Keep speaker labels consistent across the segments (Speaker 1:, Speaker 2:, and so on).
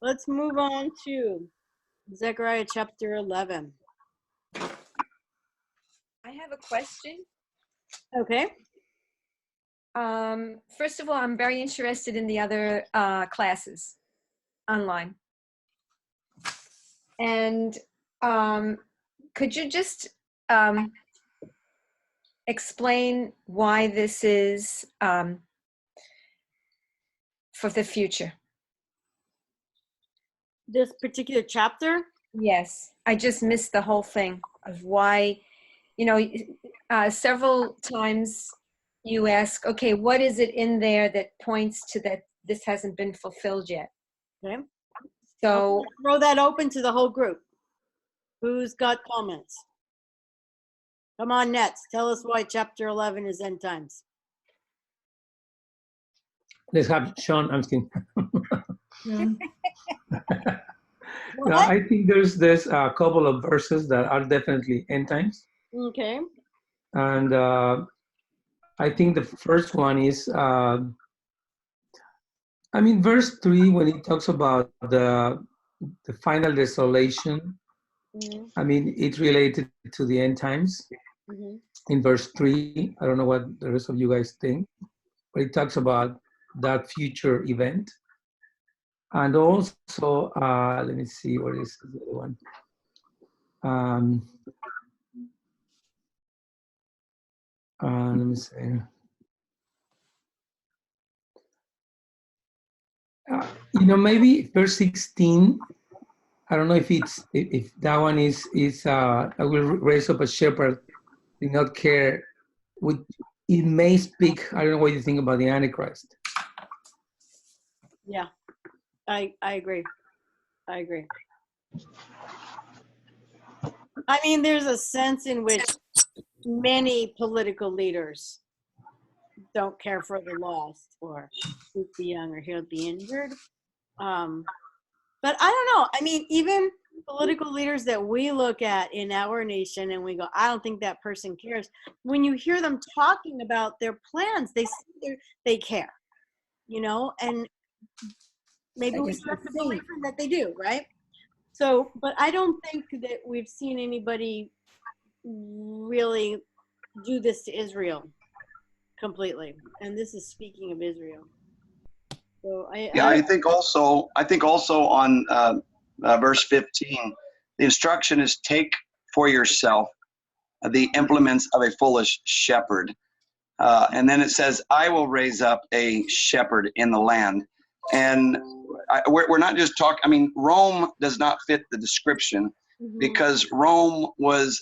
Speaker 1: Let's move on to Zechariah chapter 11.
Speaker 2: I have a question.
Speaker 1: Okay.
Speaker 2: First of all, I'm very interested in the other classes online. And could you just explain why this is for the future?
Speaker 1: This particular chapter?
Speaker 2: Yes, I just missed the whole thing of why, several times you ask, okay, what is it in there that points to that this hasn't been fulfilled yet?
Speaker 1: Okay.
Speaker 2: So
Speaker 1: I'll throw that open to the whole group. Who's got comments? Come on, Nets. Tell us why chapter 11 is end times.
Speaker 3: Let's have Sean. I'm kidding. No,
Speaker 1: What?
Speaker 3: I think there's a couple of verses that are definitely end times.
Speaker 1: Okay.
Speaker 3: And I think the first one is, verse 3, when it talks about the final desolation, it's related to the end times. In verse 3, I don't know what the rest of you guys think, but it talks about that future event. And also, let me see, what is the other one? Let me see. Maybe verse 16. I don't know if that one is I will raise up a shepherd, do not care. It may speak. I don't know what you think about the Antichrist.
Speaker 1: Yeah, I agree. I agree. There's a sense in which many political leaders don't care for the lost or shoot the young or heal the injured. But I don't know. Even political leaders that we look at in our nation and we go, I don't think that person cares. When you hear them talking about their plans, they care, and maybe we have to believe that they do, right? So, but I don't think that we've seen anybody really do this to Israel completely. And this is speaking of Israel. So
Speaker 4: I think also on verse 15, the instruction is take for yourself the implements of a foolish shepherd. And then it says, I will raise up a shepherd in the land. And we're not just talking, Rome does not fit the description because Rome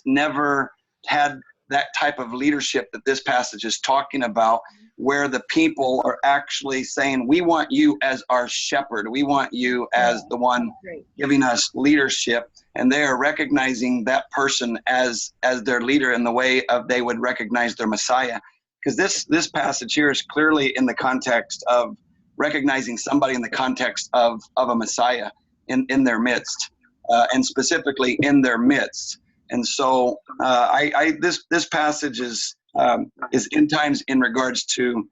Speaker 4: never had that type of leadership that this passage is talking about, where the people are actually saying, we want you as our shepherd. We want you as the one giving us leadership. And they are recognizing that person as their leader in the way of they would recognize their Messiah. Because this passage here is clearly in the context of recognizing somebody in the context of a Messiah in their midst, and specifically in their midst. And so this passage is end times in regards to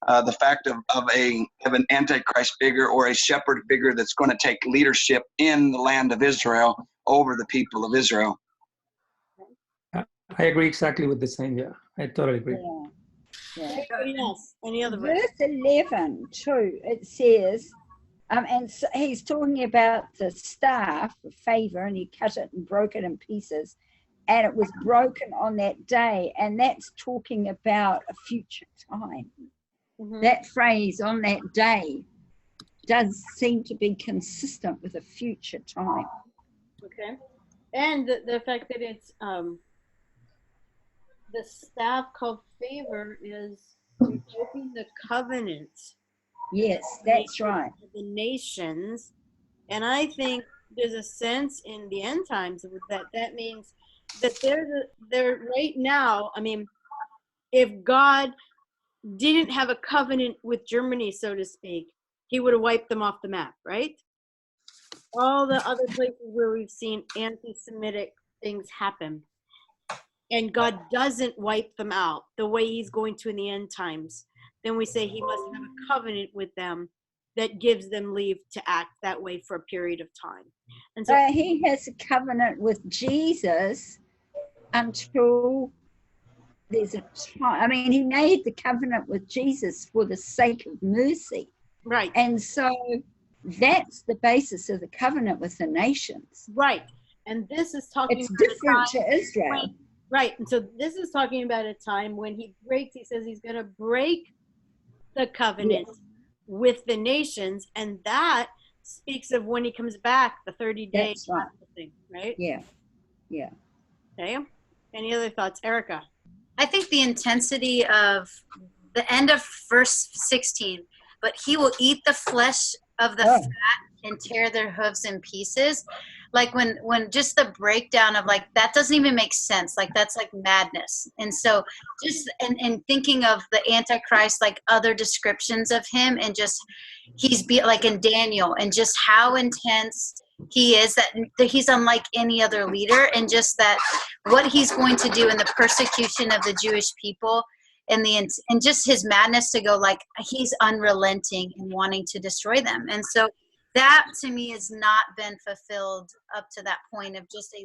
Speaker 4: the fact of an Antichrist figure or a shepherd figure that's going to take leadership in the land of Israel over the people of Israel.
Speaker 3: I agree exactly with the same. Yeah, I totally agree.
Speaker 1: Yeah. Yes. Any other
Speaker 5: verse 11 too, it says, and so he's talking about the staff of favor, and he cut it and broke it in pieces, and it was broken on that day, and that's talking about a future time. That phrase, on that day, does seem to be consistent with a future time.
Speaker 1: Okay. And the fact that it's the staff called favor is revoking the covenant.
Speaker 5: Yes, that's right.
Speaker 1: The nations. And I think there's a sense in the end times that means that they're right now, if God didn't have a covenant with Germany, so to speak, he would have wiped them off the map, right? All the other places where we've seen anti-Semitic things happen. And God doesn't wipe them out the way he's going to in the end times. Then we say he must have a covenant with them that gives them leave to act that way for a period of time. And so
Speaker 5: So he has a covenant with Jesus until there's a time. I mean, he made the covenant with Jesus for the sake of mercy.
Speaker 1: right,
Speaker 5: And so that's the basis of the covenant with the nations.
Speaker 1: right. And this is talking
Speaker 5: It's
Speaker 1: about a
Speaker 5: different
Speaker 1: time
Speaker 5: to Israel.
Speaker 1: when- right. And so this is talking about a time when he breaks, he says he's going to break the covenant with the nations. And that speaks of when he comes back, the 30 days,
Speaker 5: That's right.
Speaker 1: thing, right?
Speaker 5: Yeah. Yeah.
Speaker 1: Okay. Any other thoughts, Erica?
Speaker 6: I think the intensity of the end of verse 16, but he will eat the flesh of the
Speaker 5: Oh.
Speaker 6: fat and tear their hooves in pieces. Like when just the breakdown of like, that doesn't even make sense. Like that's like madness. And so just, and thinking of the Antichrist, like other descriptions of him and just, like in Daniel and just how intense he is, that he's unlike any other leader, and just that what he's going to do in the persecution of the Jewish people and just his madness to go, like he's unrelenting in wanting to destroy them. And so that to me has not been fulfilled up to that point of just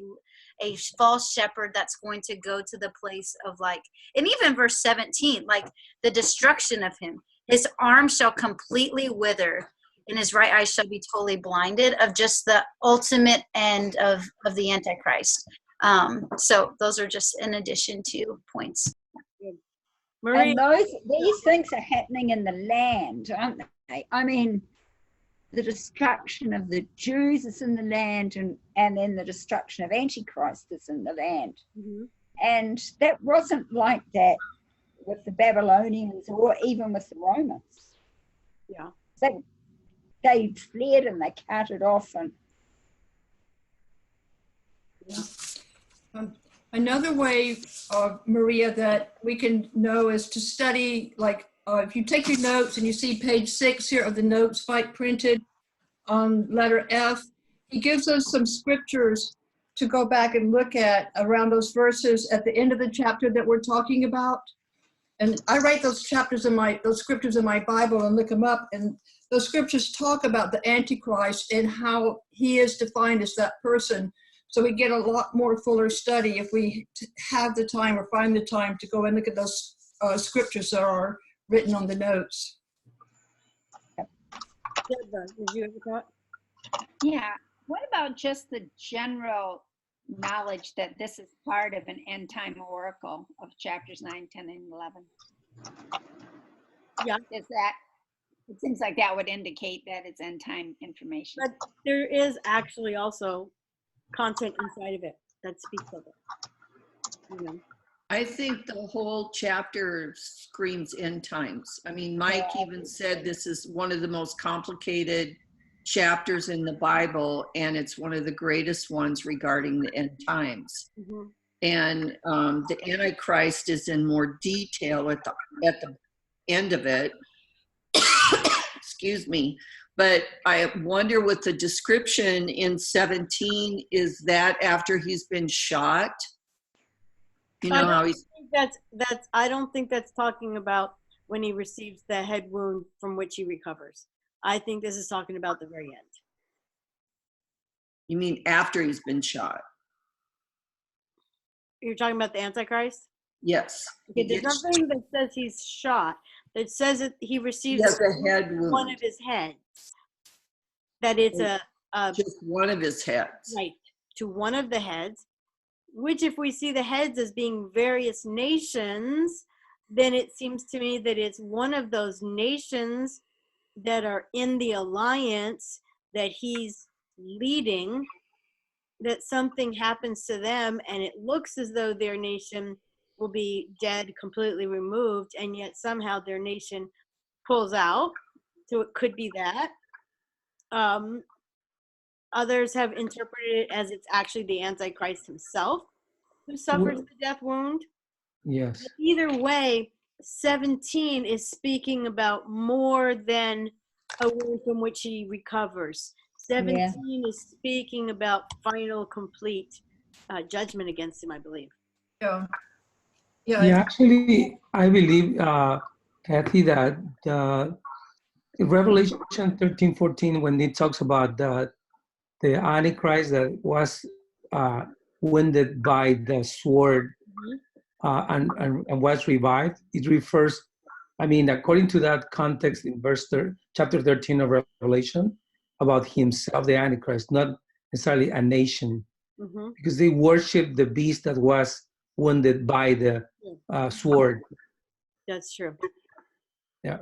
Speaker 6: a false shepherd that's going to go to the place of like, and even verse 17, like the destruction of him, his arm shall completely wither and his right eye shall be totally blinded, of just the ultimate end of the Antichrist. So those are just in addition to points.
Speaker 1: Marie?
Speaker 5: And these things are happening in the land, aren't they? I mean, the destruction of the Jews is in the land, and then the destruction of Antichrist is in the land.
Speaker 1: Mhm.
Speaker 5: And that wasn't like that with the Babylonians or even with the Romans.
Speaker 1: Yeah.
Speaker 5: They fled and they cut it off. And
Speaker 7: Another way, Maria, that we can know is to study, like if you take your notes and you see page 6 here of the notes Spike printed on letter F, he gives us some scriptures to go back and look at around those verses at the end of the chapter that we're talking about. And I write those scriptures in my Bible and look them up, and those scriptures talk about the Antichrist and how he is defined as that person. So we get a lot more fuller study if we have the time or find the time to go and look at those scriptures that are written on the notes.
Speaker 1: Deborah, did you have a thought?
Speaker 8: Yeah. What about just the general knowledge that this is part of an end time oracle of chapters 9, 10, and 11?
Speaker 1: Yeah.
Speaker 8: It seems like that would indicate that it's end time information.
Speaker 1: But there is actually also content inside of it that speaks of it. You know?
Speaker 9: I think the whole chapter screams end times. I mean, Mike even said this is one of the most complicated chapters in the Bible, and it's one of the greatest ones regarding the end times.
Speaker 1: Mhm.
Speaker 9: And the Antichrist is in more detail at the end of it. Excuse me. But I wonder with the description in 17, is that after he's been shot? You know how he's...
Speaker 1: I don't think that's talking about when he receives the head wound from which he recovers. I think this is talking about the very end.
Speaker 9: You mean after he's been shot?
Speaker 1: You're talking about the Antichrist?
Speaker 9: Yes.
Speaker 1: Okay, there's nothing that says he's shot. That says that he receives
Speaker 9: He has a head wound.
Speaker 1: one of his heads. That it's
Speaker 9: just one of his heads.
Speaker 1: Right, to one of the heads, which if we see the heads as being various nations, then it seems to me that it's one of those nations that are in the alliance that he's leading, that something happens to them and it looks as though their nation will be dead, completely removed, and yet somehow their nation pulls out. So it could be that. Others have interpreted it as it's actually the Antichrist himself who suffers the death wound.
Speaker 3: Yes.
Speaker 1: But either way, 17 is speaking about more than a wound from which he recovers. 17 is speaking about final, complete judgment against him, I believe.
Speaker 7: Yeah.
Speaker 3: Yeah, actually, I believe, Kathy, that In Revelation 13:14, when it talks about the Antichrist that was wounded by the sword and was revived, it refers, I mean, according to that context in chapter 13 of Revelation, about himself, the Antichrist, not necessarily a nation, because they worship the beast that was wounded by the sword.
Speaker 1: That's true.
Speaker 3: Yeah.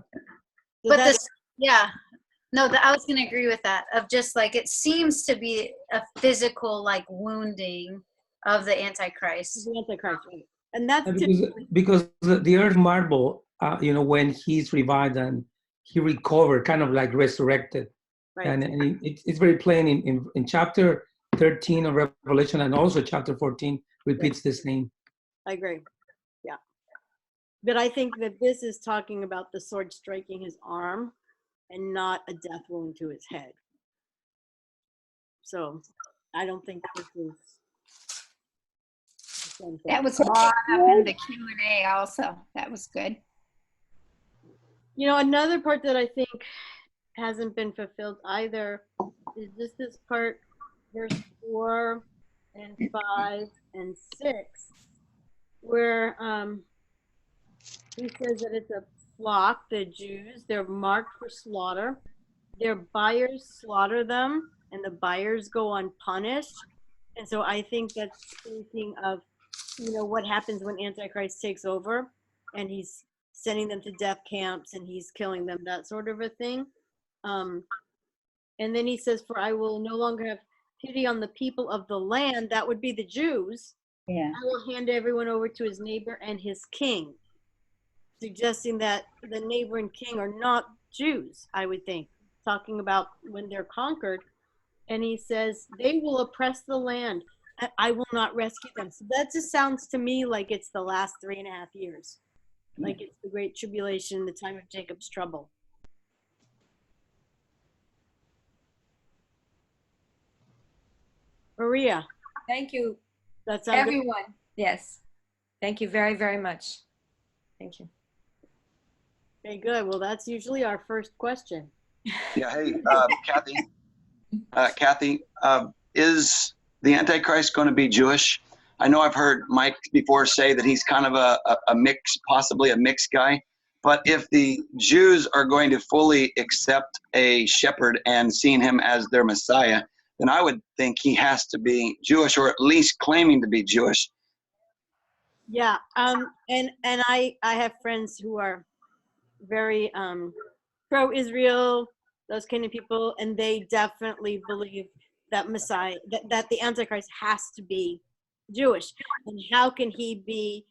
Speaker 1: So
Speaker 6: But
Speaker 1: that's,
Speaker 6: this, yeah, no, I was gonna agree with that. Of just like it seems to be a physical like wounding of the Antichrist.
Speaker 1: the Antichrist, right? And that's
Speaker 3: Because the earth marble, when he's revived and he recovered, kind of like resurrected.
Speaker 1: right.
Speaker 3: And it's very plain in chapter 13 of Revelation, and also chapter 14 repeats the same.
Speaker 1: I agree. Yeah. But I think that this is talking about the sword striking his arm and not a death wound to his head. So I don't think this is the same thing.
Speaker 8: That was brought up in the Q&A also. That was good.
Speaker 1: You know, another part that I think hasn't been fulfilled either is just this part, verse 4 and 5 and 6, where he says that it's a flock, the Jews, they're marked for slaughter. Their buyers slaughter them, and the buyers go unpunished. And so I think that's speaking of, what happens when Antichrist takes over, and he's sending them to death camps, and he's killing them, that sort of a thing. And then he says, for I will no longer have pity on the people of the land. That would be the Jews.
Speaker 5: Yeah.
Speaker 1: I will hand everyone over to his neighbor and his king, suggesting that the neighbor and king are not Jews, I would think, talking about when they're conquered. And he says, they will oppress the land. I will not rescue them. So that just sounds to me like it's the last 3.5 years. Like it's the great tribulation, the time of Jacob's trouble. Maria.
Speaker 2: Thank you,
Speaker 1: That's sound good?
Speaker 2: everyone. Yes. Thank you very, very much. Thank you.
Speaker 1: Okay, good. Well, that's usually our first question.
Speaker 4: Yeah. Hey, Kathy. Kathy, is the Antichrist going to be Jewish? I know I've heard Mike before say that he's kind of a mix, possibly a mixed guy. But if the Jews are going to fully accept a shepherd and seeing him as their Messiah, then I would think he has to be Jewish, or at least claiming to be Jewish.
Speaker 1: Yeah. And I have friends who are very pro-Israel, those kind of people, and they definitely believe that Messiah, that the Antichrist has to be Jewish. And how can he be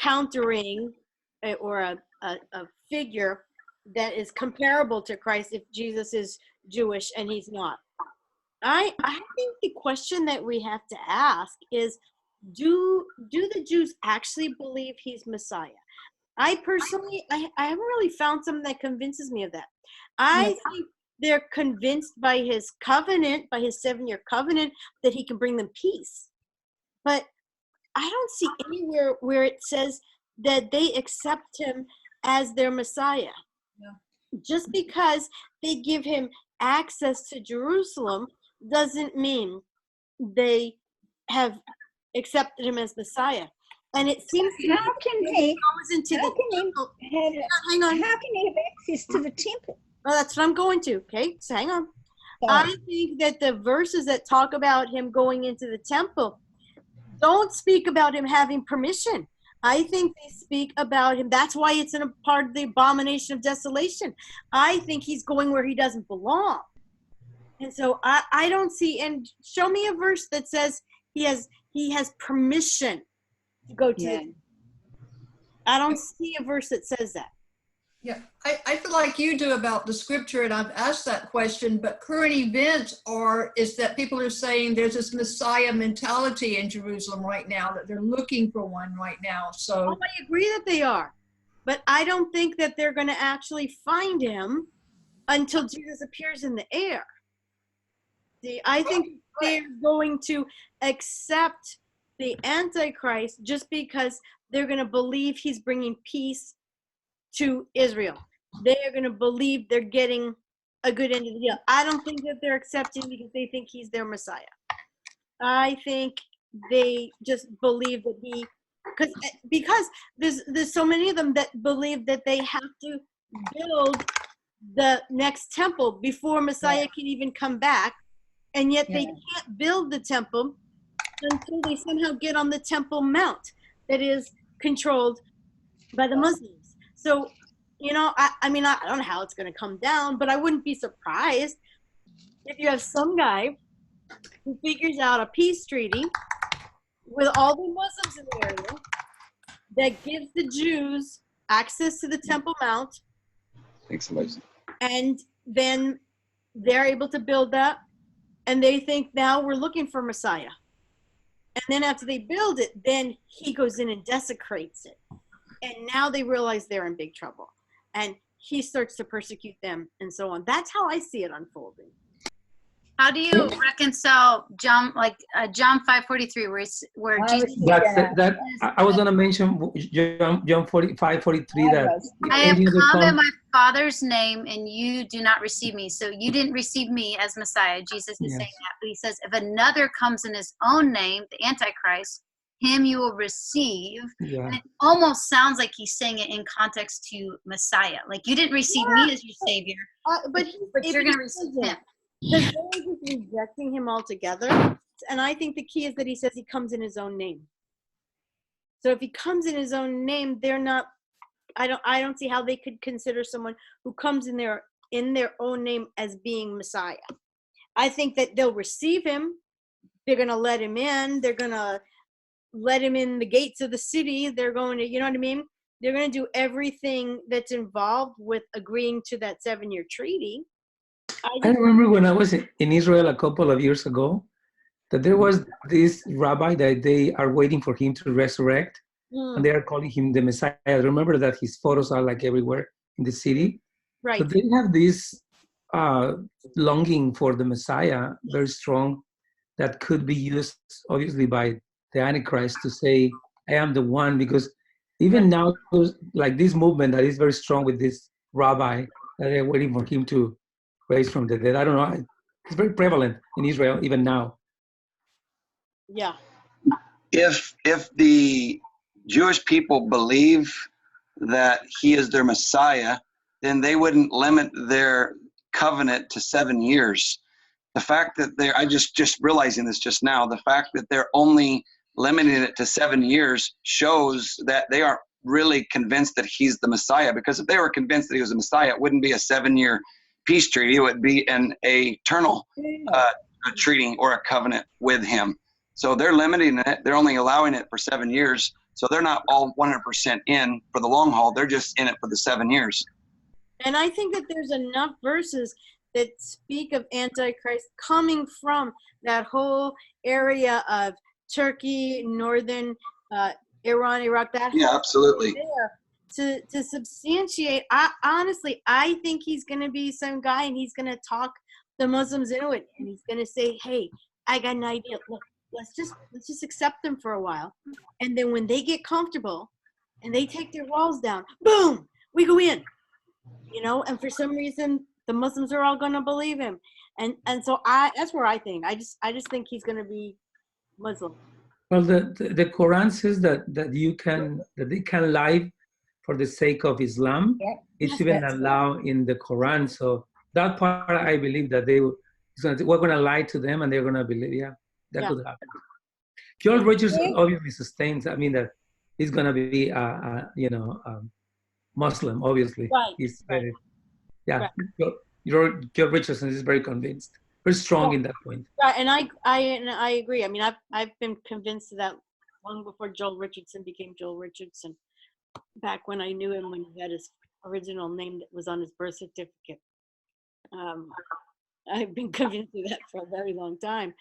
Speaker 1: countering or a figure that is comparable to Christ if Jesus is Jewish and he's not? I think the question that we have to ask is, do the Jews actually believe he's Messiah? I personally, I haven't really found something that convinces me of that. I think they're convinced by his covenant, by his 7-year covenant, that he can bring them peace. But I don't see anywhere where it says that they accept him as their Messiah. Yeah. Just because they give him access to Jerusalem doesn't mean they have accepted him as Messiah. And it seems to
Speaker 5: How can he
Speaker 1: goes into
Speaker 5: how
Speaker 1: the
Speaker 5: can
Speaker 1: temple.
Speaker 5: he have
Speaker 1: Hang on.
Speaker 5: how can he have access to the temple?
Speaker 1: Well, that's what I'm going to. Okay, so hang on.
Speaker 5: Sorry.
Speaker 1: I think that the verses that talk about him going into the temple don't speak about him having permission. I think they speak about him. That's why it's in a part of the abomination of desolation. I think he's going where he doesn't belong. And so I don't see, and show me a verse that says he has permission to go to the, I don't see a verse that says that.
Speaker 7: Yeah, I feel like you do about the scripture, and I've asked that question, but current events is that people are saying there's this Messiah mentality in Jerusalem right now, that they're looking for one right now. So
Speaker 1: I agree that they are, but I don't think that they're going to actually find him until Jesus appears in the air. See, I think they're going to accept the Antichrist just because they're going to believe he's bringing peace to Israel. They are going to believe they're getting a good end of the deal. I don't think that they're accepting because they think he's their Messiah. I think they just believe that because there's so many of them that believe that they have to build the next temple before Messiah can even come back, and yet they can't build the temple until they somehow get on the Temple Mount that is controlled by the Muslims. So, you know, I mean, I don't know how it's going to come down, but I wouldn't be surprised if you have some guy who figures out a peace treaty with all the Muslims in the area that gives the Jews access to the Temple Mount. And then they're able to build that, and they think now we're looking for Messiah. And then after they build it, then he goes in and desecrates it. And now they realize they're in big trouble. And he starts to persecute them and so on. That's how I see it unfolding.
Speaker 6: How do you reconcile John 5:43, where Jesus?
Speaker 3: I was gonna mention John 5:43 that
Speaker 6: I have come in my Father's name, and you do not receive me. So you didn't receive me as Messiah. Jesus is saying that, but he says, if another comes in his own name, the Antichrist, him you will receive. Yeah. And it almost sounds like he's saying it in context to Messiah, like you didn't receive me as your Savior, but you're going to receive him.
Speaker 1: Because they're just rejecting him altogether. And I think the key is that he says he comes in his own name. So if he comes in his own name, they're not, I don't see how they could consider someone who comes in their own name as being Messiah. I think that they'll receive him. They're going to let him in. They're going to let him in the gates of the city. They're going to, you know what I mean? They're going to do everything that's involved with agreeing to that 7-year treaty.
Speaker 3: I remember when I was in Israel a couple of years ago, that there was this rabbi that they are waiting for him to resurrect, and they are calling him the Messiah. I remember that his photos are like everywhere in the city.
Speaker 1: Right.
Speaker 3: So they have this longing for the Messiah, very strong, that could be used, obviously, by the Antichrist to say, I am the one, because even now, like this movement that is very strong with this rabbi, that they're waiting for him to raised from the dead. I don't know. It's very prevalent in Israel even now.
Speaker 1: Yeah.
Speaker 4: If the Jewish people believe that he is their Messiah, then they wouldn't limit their covenant to 7 years. The fact that I just realizing this just now, the fact that they're only limiting it to 7 years shows that they aren't really convinced that he's the Messiah. Because if they were convinced that he was the Messiah, it wouldn't be a 7-year peace treaty. It would be an eternal treaty or a covenant with him. So they're limiting it. They're only allowing it for 7 years. So they're not all 100% in for the long haul. They're just in it for the 7 years.
Speaker 1: And I think that there's enough verses that speak of Antichrist coming from that whole area of Turkey, northern Iran, Iraq, that
Speaker 4: yeah, absolutely.
Speaker 1: There to substantiate. I think he's going to be some guy, and he's going to talk the Muslims into it, and he's going to say, "Hey, I got an idea. Look, let's just accept them for a while, and then when they get comfortable, and they take their walls down, boom, we go in." You know, and for some reason, the Muslims are all going to believe him, and so that's where I think. I just think he's going to be Muslim.
Speaker 3: Well, the Quran says that they can lie for the sake of Islam.
Speaker 5: Yep.
Speaker 3: It's even allowed in the Quran. So that part, I believe that we're going to lie to them, and they're going to believe. Yeah, that could happen. Joel Richardson obviously sustains. I mean that he's going to be, Muslim. Obviously,
Speaker 1: right.
Speaker 3: He's very, yeah. Right. Joel Richardson is very convinced, very strong in that point.
Speaker 1: Right, and I agree. I mean, I've been convinced of that long before Joel Richardson became Joel Richardson. Back when I knew him, when he had his original name that was on his birth certificate. I've been convinced of that for a very long time.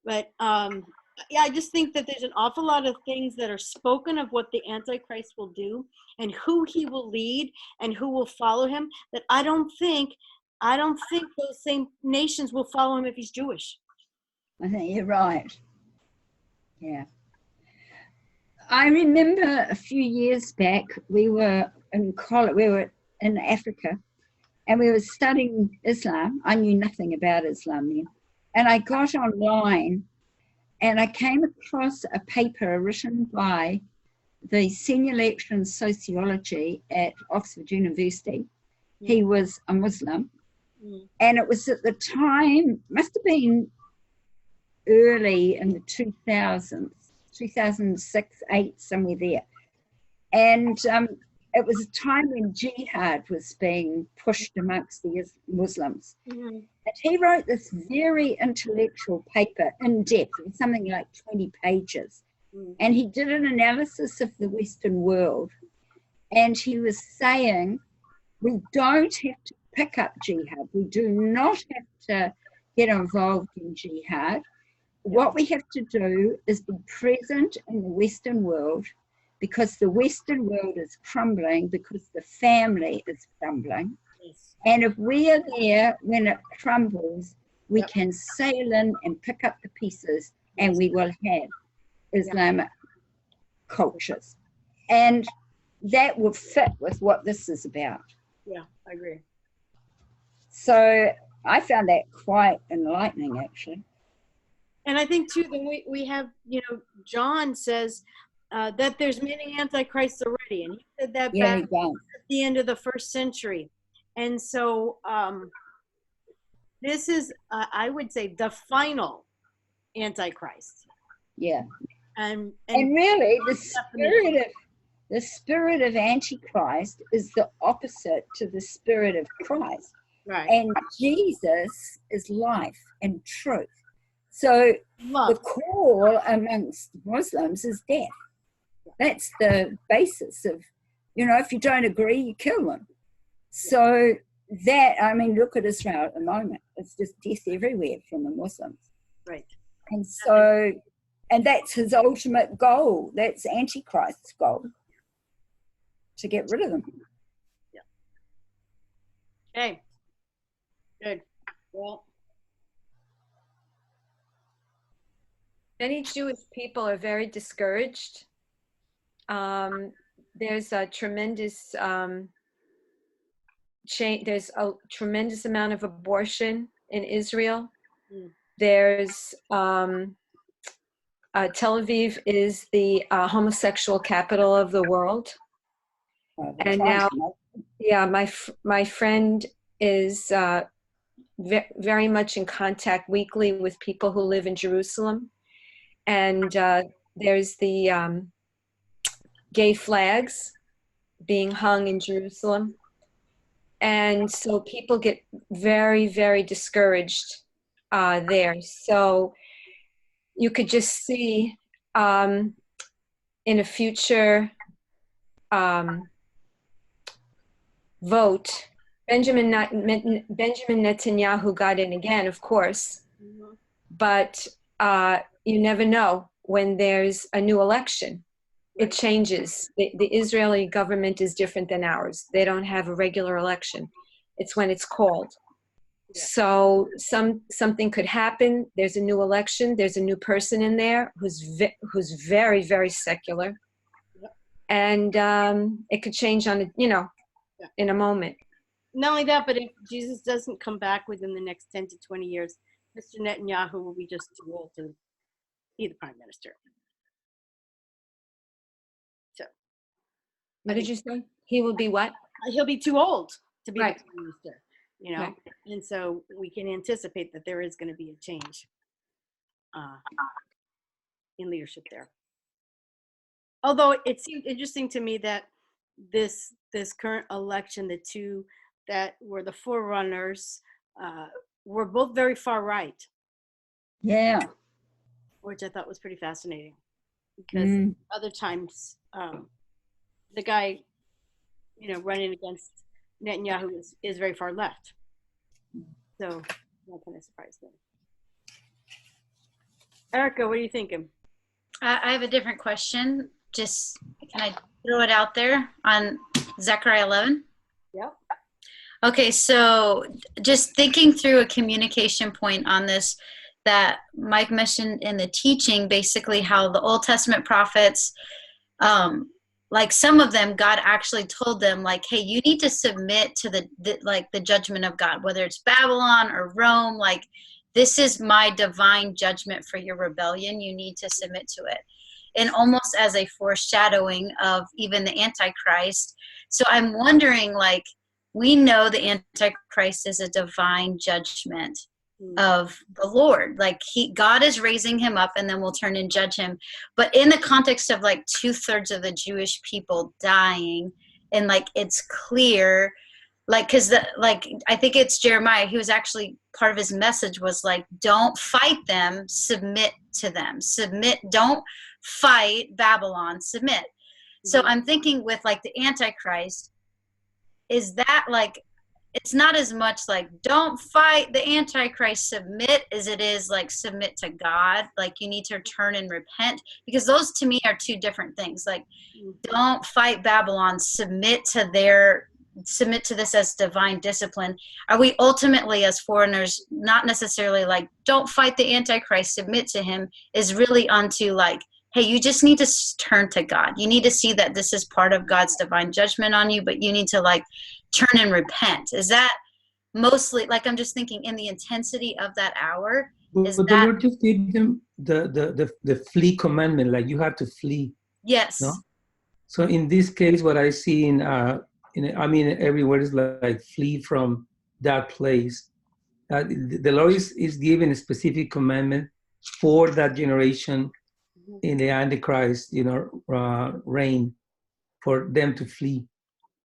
Speaker 1: But yeah, I just think that there's an awful lot of things that are spoken of what the Antichrist will do and who he will lead and who will follow him, that I don't think those same nations will follow him if he's Jewish.
Speaker 5: I think you're right. Yeah. I remember a few years back, we were in college, we were in Africa, and we were studying Islam. I knew nothing about Islam then. And I got online, and I came across a paper written by the senior lecturer in sociology at Oxford University. He was a Muslim. And it was at the time, must have been early in the 2000s, 2006, 8, somewhere there. And it was a time when jihad was being pushed amongst the Muslims. And he wrote this very intellectual paper, in depth, it was something like 20 pages. And he did an analysis of the Western world. And he was saying, we don't have to pick up jihad. We do not have to get involved in jihad. What we have to do is be present in the Western world, because the Western world is crumbling, because the family is crumbling. And if we are there when it crumbles, we can sail in and pick up the pieces, and we will have Islamic cultures. And that will fit with what this is about.
Speaker 1: Yeah, I agree.
Speaker 5: So I found that quite enlightening, actually.
Speaker 1: And I think too that we have, you know, John says that there's many antichrists already, and he said that back at the end of the 1st century. And so this is, I would say, the final antichrist.
Speaker 5: Yeah.
Speaker 1: And
Speaker 5: really, the spirit of Antichrist is the opposite to the spirit of Christ.
Speaker 1: Right.
Speaker 5: And Jesus is life and truth. So the call amongst Muslims is death. That's the basis of, you know, if you don't agree, you kill them. So that, I mean, look at Israel at the moment. It's just death everywhere from the Muslims.
Speaker 1: Right.
Speaker 5: And so, and that's his ultimate goal. That's Antichrist's goal, to get rid of them.
Speaker 1: Yeah. Okay. Good. Well,
Speaker 2: many Jewish people are very discouraged. There's a tremendous there's a tremendous amount of abortion in Israel. There's Tel Aviv is the homosexual capital of the world. And now, yeah, my friend is very much in contact weekly with people who live in Jerusalem. And there's the gay flags being hung in Jerusalem. And so people get very, very discouraged there. So you could just see in a future vote, Benjamin Netanyahu got in again, of course, but you never know when there's a new election. It changes. The Israeli government is different than ours. They don't have a regular election. It's when it's called. Yeah. So something could happen. There's a new election. There's a new person in there who's very, very secular. Yep. And it could change on, in a moment.
Speaker 1: Not only that, but if Jesus doesn't come back within the next 10 to 20 years, Mr. Netanyahu will be just too old to be the prime minister. So,
Speaker 2: what did you say? He will be what?
Speaker 1: He'll be too old to be
Speaker 2: right.
Speaker 1: the prime minister,
Speaker 2: Right.
Speaker 1: And so we can anticipate that there is going to be a change in leadership there. Although it seemed interesting to me that this current election, the two that were the forerunners, were both very far right.
Speaker 5: Yeah.
Speaker 1: Which I thought was pretty fascinating, because other times the guy, running against Netanyahu is very far left. So that kind of surprised me. Erica, what are you thinking?
Speaker 6: I have a different question. Just, can I throw it out there on Zechariah 11?
Speaker 1: Yep.
Speaker 6: Okay, so just thinking through a communication point on this that Mike mentioned in the teaching, basically how the Old Testament prophets like some of them, God actually told them, like, hey, you need to submit to the judgment of God, whether it's Babylon or Rome. Like, this is my divine judgment for your rebellion. You need to submit to it. And almost as a foreshadowing of even the Antichrist. So I'm wondering, like, we know the Antichrist is a divine judgment of the Lord. Like, God is raising him up, and then we'll turn and judge him. But in the context of like 2/3 of the Jewish people dying, and like it's clear, like, because I think it's Jeremiah, he was actually, part of his message was like, don't fight them, submit to them. Submit, don't fight Babylon, submit. So I'm thinking with like the Antichrist, is that like, it's not as much like don't fight the Antichrist, submit, as it is like submit to God. Like, you need to turn and repent, because those to me are two different things. Like, don't fight Babylon, submit to this as divine discipline. Are we ultimately as foreigners not necessarily like don't fight the Antichrist, submit to him, is really unto like, hey, you just need to turn to God. You need to see that this is part of God's divine judgment on you, but you need to like turn and repent. Is that mostly, like, I'm just thinking in the intensity of that hour, is
Speaker 3: but
Speaker 6: that?
Speaker 3: the Lord just gave them the flee commandment, like you have to flee.
Speaker 6: Yes.
Speaker 3: No? So in this case, what I see everywhere is like flee from that place. The Lord is giving a specific commandment for that generation in the Antichrist, reign, for them to flee.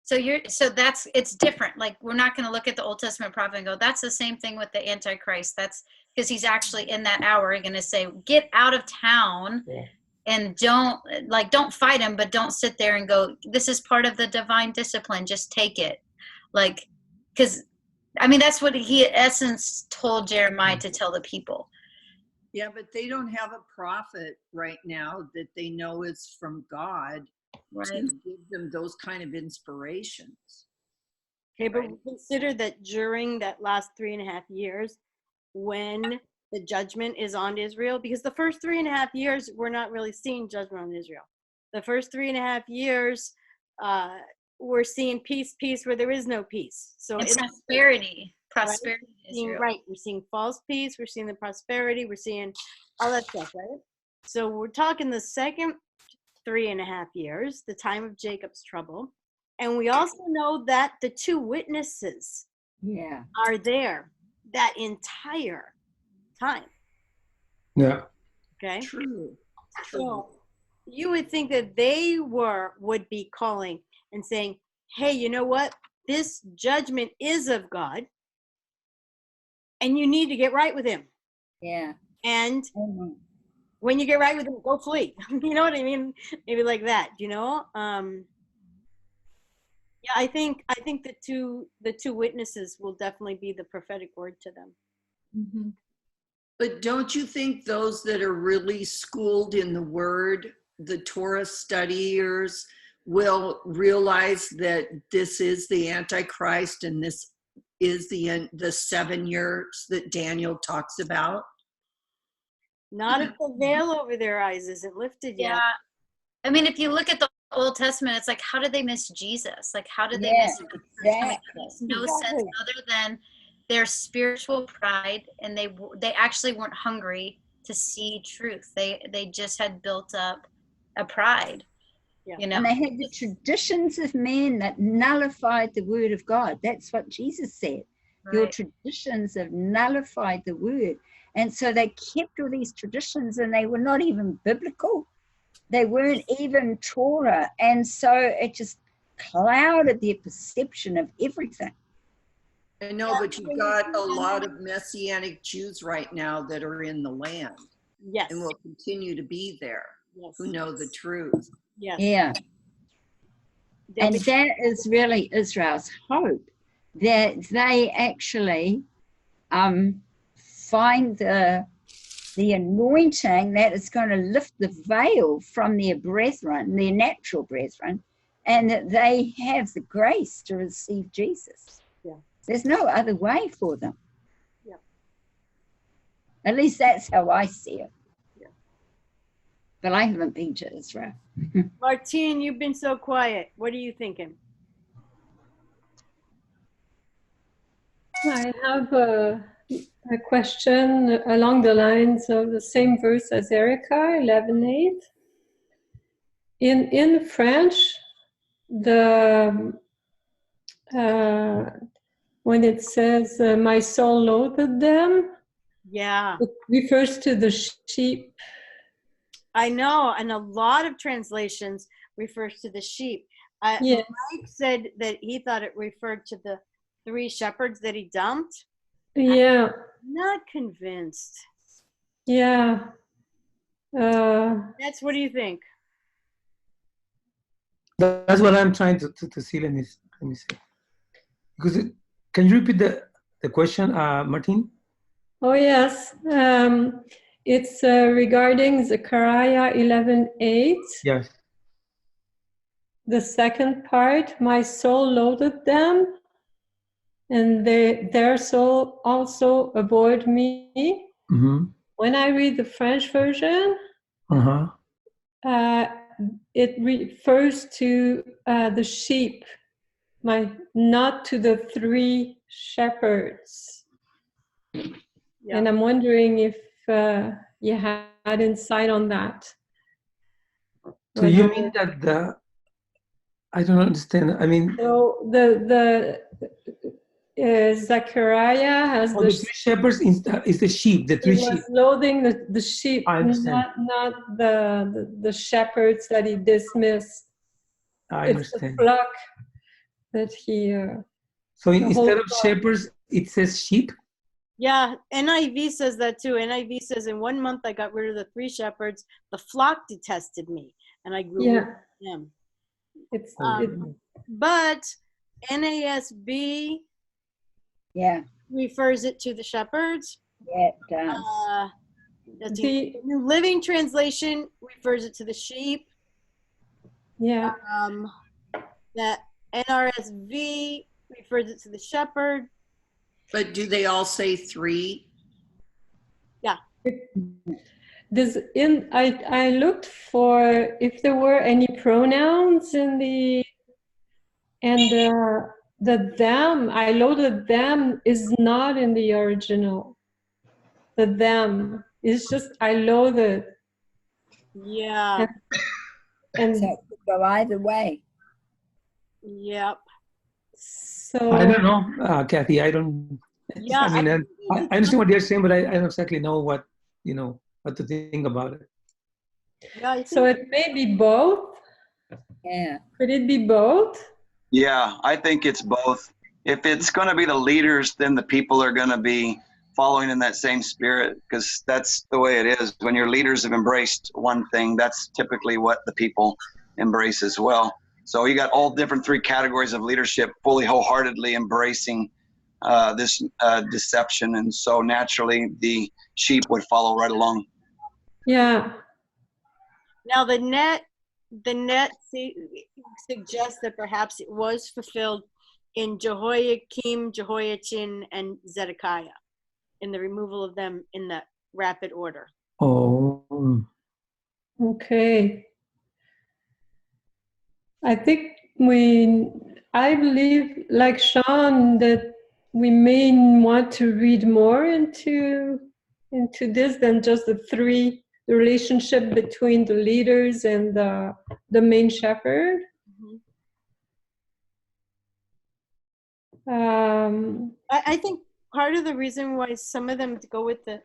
Speaker 6: So it's different. Like, we're not going to look at the Old Testament prophet and go, that's the same thing with the Antichrist. That's because he's actually in that hour going to say, get out of town. Yeah. And don't fight him, but don't sit there and go, this is part of the divine discipline, just take it. Like, because that's what he in essence told Jeremiah to tell the people.
Speaker 9: Yeah, but they don't have a prophet right now that they know is from God, right, to give them those kind of inspirations.
Speaker 1: Okay, but consider that during that last 3.5 years, when the judgment is on Israel, because the first 3.5 years, we're not really seeing judgment on Israel. The first 3.5 years, we're seeing peace where there is no peace. So
Speaker 6: it's prosperity.
Speaker 1: Right. We're seeing false peace. We're seeing the prosperity. We're seeing all that stuff, right? So we're talking the second 3.5 years, the time of Jacob's trouble. And we also know that the two witnesses are there that entire time.
Speaker 3: Yeah.
Speaker 1: Okay.
Speaker 9: True.
Speaker 1: So you would think that they would be calling and saying, hey, you know what? This judgment is of God, and you need to get right with him.
Speaker 5: Yeah.
Speaker 1: And when you get right with him, go flee. You know what I mean? Maybe like that, Yeah, I think the two witnesses will definitely be the prophetic word to them.
Speaker 9: Mm-hmm. But don't you think those that are really schooled in the word, the Torah studiers, will realize that this is the Antichrist and this is the 7 years that Daniel talks about?
Speaker 1: Not if the veil over their eyes isn't lifted yet.
Speaker 6: Yeah. If you look at the Old Testament, it's like, how did they miss Jesus? Like, how did they miss him? No sense other than their spiritual pride, and they actually weren't hungry to see truth. They just had built up a pride.
Speaker 5: Yeah. And they had the traditions of men that nullified the word of God. That's what Jesus said. Right. Your traditions have nullified the word. And so they kept all these traditions, and they were not even biblical. They weren't even Torah. And so it just clouded their perception of everything.
Speaker 9: I know, but you've got a lot of Messianic Jews right now that are in the land.
Speaker 1: Yes.
Speaker 9: And will continue to be there.
Speaker 1: Yes.
Speaker 9: Who know the truth.
Speaker 1: Yes.
Speaker 5: Yeah. And that is really Israel's hope, that they actually find the anointing that is going to lift the veil from their brethren, their natural brethren, and that they have the grace to receive Jesus.
Speaker 1: Yeah.
Speaker 5: There's no other way for them.
Speaker 1: Yeah.
Speaker 5: At least that's how I see it.
Speaker 1: Yeah.
Speaker 5: but I haven't been to Israel.
Speaker 1: Martine, you've been so quiet. What are you thinking?
Speaker 10: I have a question along the lines of the same verse as Erica, 11:8. In French, the when it says my soul loathed them,
Speaker 1: Yeah,
Speaker 10: it refers to the sheep.
Speaker 1: I know. And a lot of translations refers to the sheep.
Speaker 10: Yes.
Speaker 1: Mike said that he thought it referred to the 3 shepherds that he dumped.
Speaker 10: Yeah.
Speaker 1: Not convinced.
Speaker 10: Yeah.
Speaker 1: That's, what do you think?
Speaker 3: That's what I'm trying to see. Let me see. Because can you repeat the question, Martin?
Speaker 10: Oh yes. It's regarding Zechariah 11:8.
Speaker 3: Yes.
Speaker 10: The second part, my soul loathed them, and their soul also abhorred me.
Speaker 3: Mm-hmm.
Speaker 10: When I read the French version, it refers to the sheep, not to the 3 shepherds.
Speaker 1: Yeah.
Speaker 10: And I'm wondering if you had insight on that.
Speaker 3: So you mean that I don't understand. I mean,
Speaker 10: so the Zechariah has
Speaker 3: the 3 shepherds is the sheep, the 3
Speaker 10: he
Speaker 3: sheep.
Speaker 10: was loathing the sheep,
Speaker 3: I understand.
Speaker 10: not the shepherds that he dismissed.
Speaker 3: I
Speaker 10: It's the
Speaker 3: understand.
Speaker 10: flock that he.
Speaker 3: So
Speaker 10: the
Speaker 3: instead
Speaker 10: whole
Speaker 3: of
Speaker 10: flock.
Speaker 3: shepherds, it says sheep?
Speaker 1: Yeah, NIV says that too. NIV says, in 1 month I got rid of the 3 shepherds. The flock detested me, and I grew rid of them.
Speaker 10: It's
Speaker 1: but NASB refers it to the shepherds.
Speaker 5: Yeah, it does.
Speaker 1: The New Living Translation refers it to the sheep.
Speaker 10: Yeah.
Speaker 1: That NRSV refers it to the shepherd.
Speaker 9: But do they all say 3?
Speaker 1: Yeah.
Speaker 10: I looked for if there were any pronouns in the them. I loaded them is not in the original. The them is just I loaded.
Speaker 1: Yeah.
Speaker 5: And so it could go either way.
Speaker 1: Yep.
Speaker 10: So
Speaker 3: I don't know, Kathy. I don't.
Speaker 1: Yeah.
Speaker 3: I mean, I understand what they're saying, but I don't exactly know what to think about it.
Speaker 1: Yeah,
Speaker 10: so it may be both.
Speaker 5: Yeah.
Speaker 10: Could it be both?
Speaker 4: Yeah, I think it's both. If it's going to be the leaders, then the people are going to be following in that same spirit, because that's the way it is. When your leaders have embraced one thing, that's typically what the people embrace as well. So you got all different 3 categories of leadership fully wholeheartedly embracing this deception, and so naturally the sheep would follow right along.
Speaker 10: Yeah.
Speaker 1: Now the net suggests that perhaps it was fulfilled in Jehoiakim, Jehoiachin, and Zedekiah, in the removal of them in that rapid order.
Speaker 3: Oh.
Speaker 10: Okay. I believe, like Sean, that we may want to read more into this than just the relationship between the leaders and the main shepherd.
Speaker 1: I think part of the reason why some of them go with that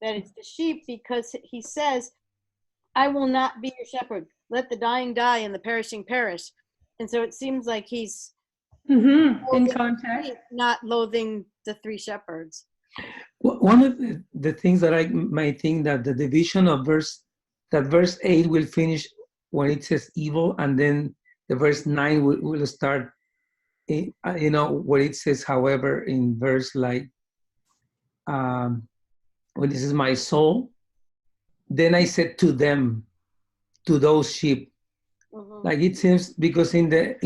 Speaker 1: it's the sheep, because he says, I will not be your shepherd. Let the dying die and the perishing perish. And so it seems like he's
Speaker 10: in context,
Speaker 1: not loathing the 3 shepherds.
Speaker 3: One of the things that I might think that the division of verse 8 will finish when it says evil, and then the verse 9 will start, where it says, however, in verse like, when this is my soul, then I said to them, to those sheep. Like it seems, because in the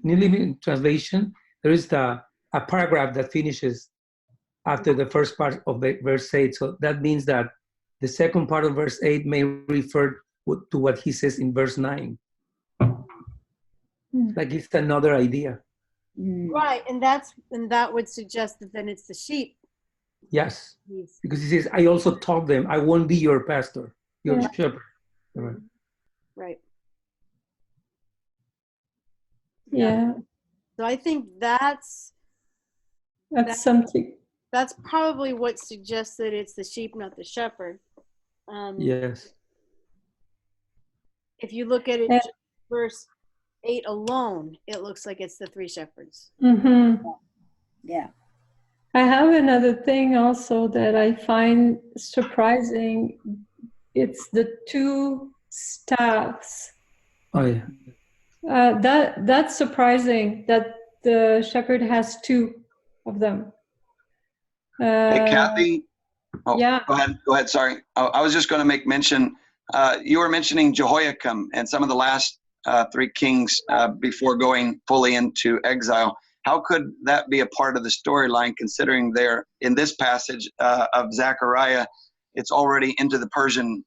Speaker 3: New Living Translation, there is a paragraph that finishes after the first part of verse 8. So that means that the second part of verse 8 may refer to what he says in verse 9. Like it's another idea.
Speaker 1: Right, and that would suggest that then it's the sheep.
Speaker 3: Yes, because he says, I also taught them, I won't be your pastor, your shepherd.
Speaker 1: Right.
Speaker 10: Yeah,
Speaker 1: So I think that's
Speaker 10: something.
Speaker 1: That's probably what suggests that it's the sheep, not the shepherd.
Speaker 3: Yes.
Speaker 1: If you look at it,
Speaker 10: Yeah.
Speaker 1: verse 8 alone, it looks like it's the three shepherds.
Speaker 10: Mm-hmm.
Speaker 5: Yeah.
Speaker 10: I have another thing also that I find surprising. It's the two staffs.
Speaker 3: Oh, yeah.
Speaker 10: That's surprising that the shepherd has two of them.
Speaker 4: Hey, Kathy. Oh,
Speaker 10: yeah.
Speaker 4: Go ahead. Sorry. I was just going to make mention. You were mentioning Jehoiakim and some of the last three kings before going fully into exile. How could that be a part of the storyline, considering they're in this passage of Zechariah? It's already into the Persian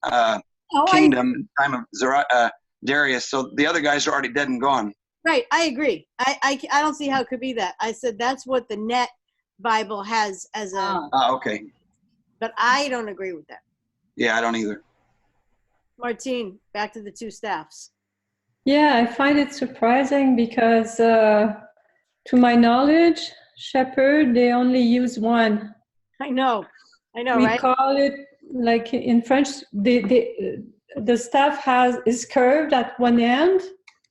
Speaker 4: kingdom, time of Darius. So the other guys are already dead and gone.
Speaker 1: Right, I agree. I don't see how it could be that. I said that's what the Net Bible has as a.
Speaker 4: Okay.
Speaker 1: But I don't agree with that.
Speaker 4: Yeah, I don't either.
Speaker 1: Martine, back to the two staffs.
Speaker 10: Yeah, I find it surprising because, to my knowledge, shepherd, they only use one.
Speaker 1: I know,
Speaker 10: We
Speaker 1: right?
Speaker 10: call it, like in French, the staff is curved at one end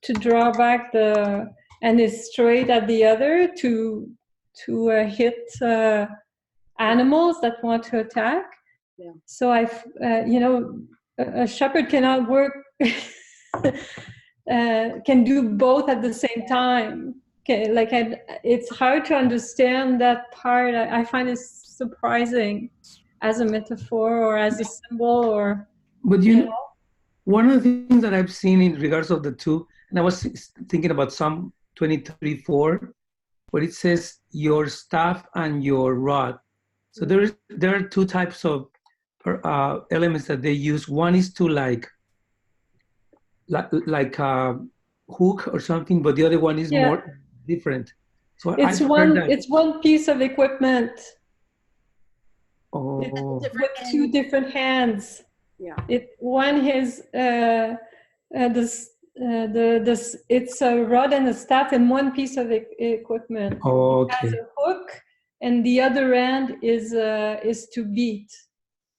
Speaker 10: to draw back and is straight at the other to hit animals that want to attack.
Speaker 1: Yeah.
Speaker 10: So a shepherd cannot work, can do both at the same time. Okay, it's hard to understand that part. I find it surprising as a metaphor or as a symbol or.
Speaker 3: But you know, one of the things that I've seen in regards of the two, and I was thinking about Psalm 23:4, where it says your staff and your rod. So there are two types of elements that they use. One is to like a hook or something, but the other one is more different. So
Speaker 10: it's one piece of equipment.
Speaker 3: Oh.
Speaker 10: With two different hands.
Speaker 1: Yeah.
Speaker 10: One is it's a rod and a staff in one piece of equipment.
Speaker 3: Okay.
Speaker 10: It has a hook, and the other end is to beat.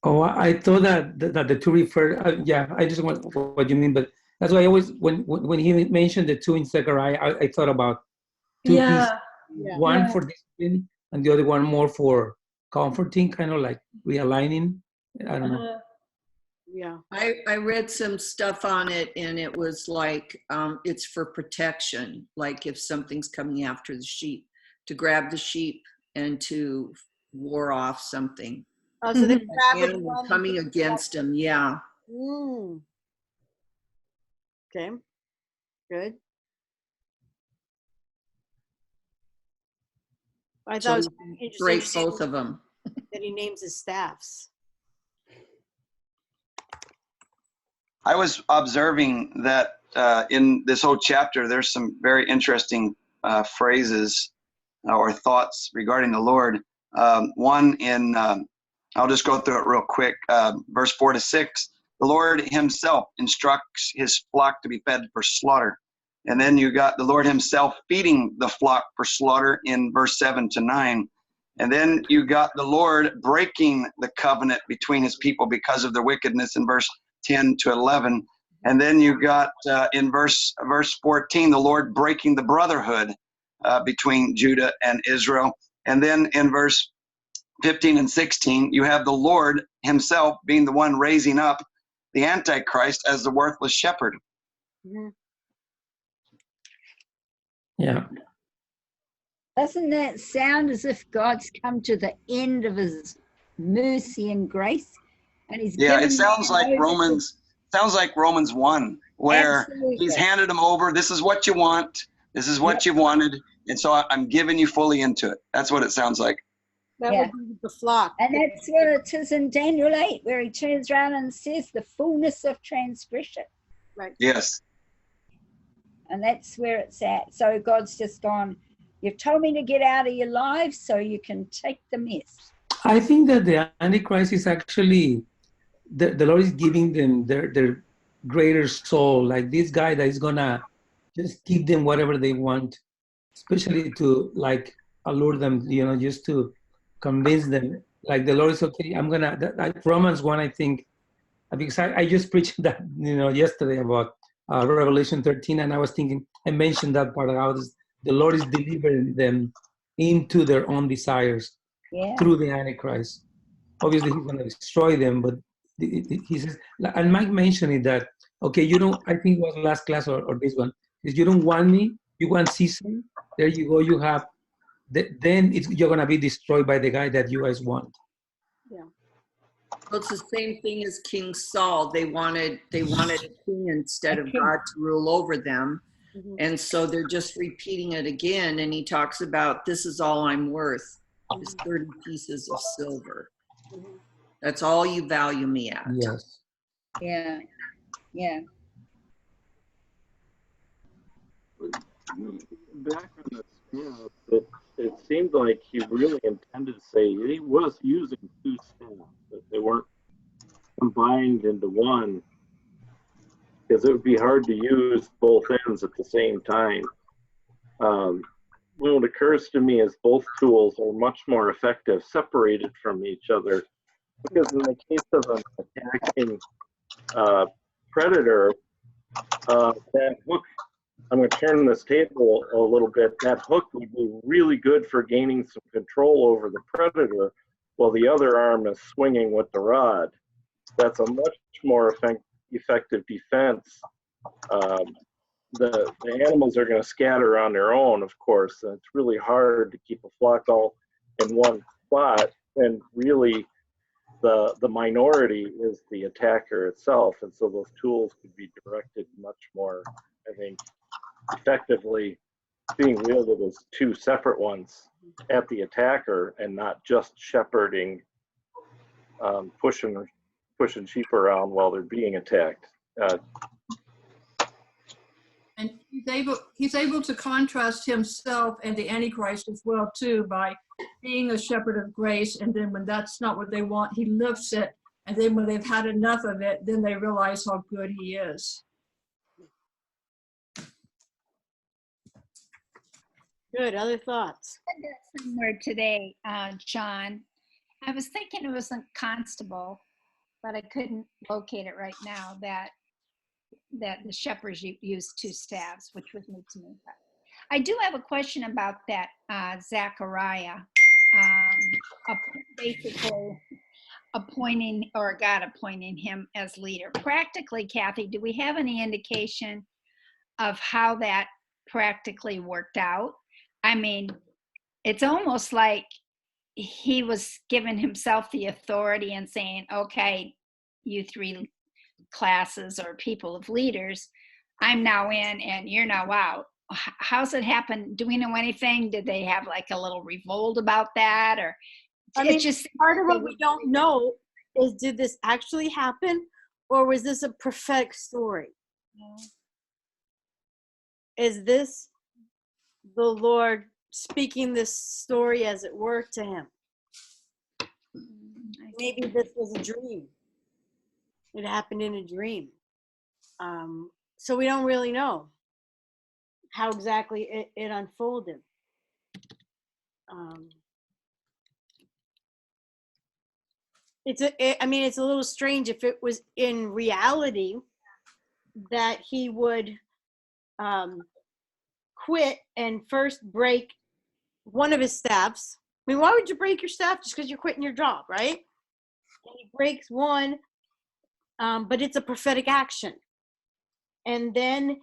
Speaker 3: Oh, I thought that the two refer. Yeah, I just want what you mean, but that's why I always when he mentioned the two in Zechariah, I thought about two pieces.
Speaker 1: Yeah.
Speaker 3: One for discipline and the other one more for comforting, kind of like realigning. I don't know.
Speaker 1: Yeah.
Speaker 9: I read some stuff on it, and it was like it's for protection, like if something's coming after the sheep, to grab the sheep and to ward off something.
Speaker 1: Oh, so they grab
Speaker 9: Animal coming against them, yeah.
Speaker 1: Okay, good. I thought it was
Speaker 9: Break
Speaker 1: interesting
Speaker 9: both of them.
Speaker 1: that he names his staffs.
Speaker 4: I was observing that in this whole chapter, there's some very interesting phrases or thoughts regarding the Lord. One in, I'll just go through it real quick, verse 4-6. The Lord himself instructs his flock to be fed for slaughter. And then you got the Lord himself feeding the flock for slaughter in verse 7-9. And then you got the Lord breaking the covenant between his people because of their wickedness in verse 10-11. And then you got in verse 14, the Lord breaking the brotherhood between Judah and Israel. And then in verse 15 and 16, you have the Lord himself being the one raising up the Antichrist as the worthless shepherd.
Speaker 1: Mm-hmm.
Speaker 3: Yeah.
Speaker 5: Doesn't that sound as if God's come to the end of his mercy and grace? And he's
Speaker 4: it sounds like Romans 1, where
Speaker 5: Absolutely.
Speaker 4: he's handed them over. This is what you want. This is what you wanted. And so I'm giving you fully into it. That's what it sounds like.
Speaker 1: That
Speaker 5: Yeah.
Speaker 1: would be the flock.
Speaker 5: And that's what it is in Daniel 8, where he turns around and says the fullness of transgression.
Speaker 1: Right.
Speaker 4: Yes.
Speaker 5: And that's where it's at. So God's just gone, you've told me to get out of your lives so you can take the mess.
Speaker 3: I think that the Antichrist is actually, the Lord is giving them their greater soul, like this guy that is gonna just give them whatever they want, especially to like allure them, just to convince them. Like the Lord is okay. I'm gonna like Romans 1, I think, because I just preached that yesterday about Revelation 13, and I was thinking, I mentioned that part of how the Lord is delivering them into their own desires through the Antichrist. Obviously, he's going to destroy them, but he says, and Mike mentioned it that, okay, you don't, I think it was last class or this one, is you don't want me, you want Caesar, there you go, you have, then you're going to be destroyed by the guy that you guys want.
Speaker 1: Yeah.
Speaker 9: Well, it's the same thing as King Saul. They wanted a king instead of God to rule over them.
Speaker 1: Mhm.
Speaker 9: And so they're just repeating it again. And he talks about, this is all I'm worth, is 30 pieces of silver.
Speaker 1: Mhm.
Speaker 9: That's all you value me at.
Speaker 3: Yes.
Speaker 5: Yeah. Yeah.
Speaker 11: Back on the staff, it seemed like he really intended to say he was using two staffs, that they weren't combined into one, because it would be hard to use both ends at the same time. What occurs to me is both tools are much more effective separated from each other, because in the case of an attacking predator, that hook, I'm going to turn this table a little bit, that hook would be really good for gaining some control over the predator while the other arm is swinging with the rod. That's a much more effective defense. The animals are going to scatter on their own, of course, and it's really hard to keep a flock all in one spot, and really the minority is the attacker itself, and so those tools could be directed much more, I think, effectively, being wielded as two separate ones at the attacker and not just shepherding, pushing sheep around while they're being attacked.
Speaker 7: And he's able to contrast himself and the Antichrist as well too, by being a shepherd of grace, and then when that's not what they want, he lifts it, and then when they've had enough of it, then they realize how good he is.
Speaker 1: Good. Other thoughts?
Speaker 8: I read that somewhere today, John. I was thinking it was a constable, but I couldn't locate it right now, that the shepherds used two staffs, which was new to me. I do have a question about that Zechariah, basically appointing, or God appointing him as leader. Practically, Kathy, do we have any indication of how that practically worked out? I mean, it's almost like he was giving himself the authority and saying, okay, you three classes or people of leaders, I'm now in and you're now out. How's it happen? Do we know anything? Did they have like a little revolt about that? Or
Speaker 1: I mean, just part of what we don't know is, did this actually happen, or was this a prophetic story? Is this the Lord speaking this story, as it were, to him? Maybe this was a dream. It happened in a dream. So we don't really know how exactly it unfolded. I mean, it's a little strange if it was in reality that he would quit and first break one of his staffs. I mean, why would you break your staff just because you're quitting your job, right? And he breaks one, but it's a prophetic action. And then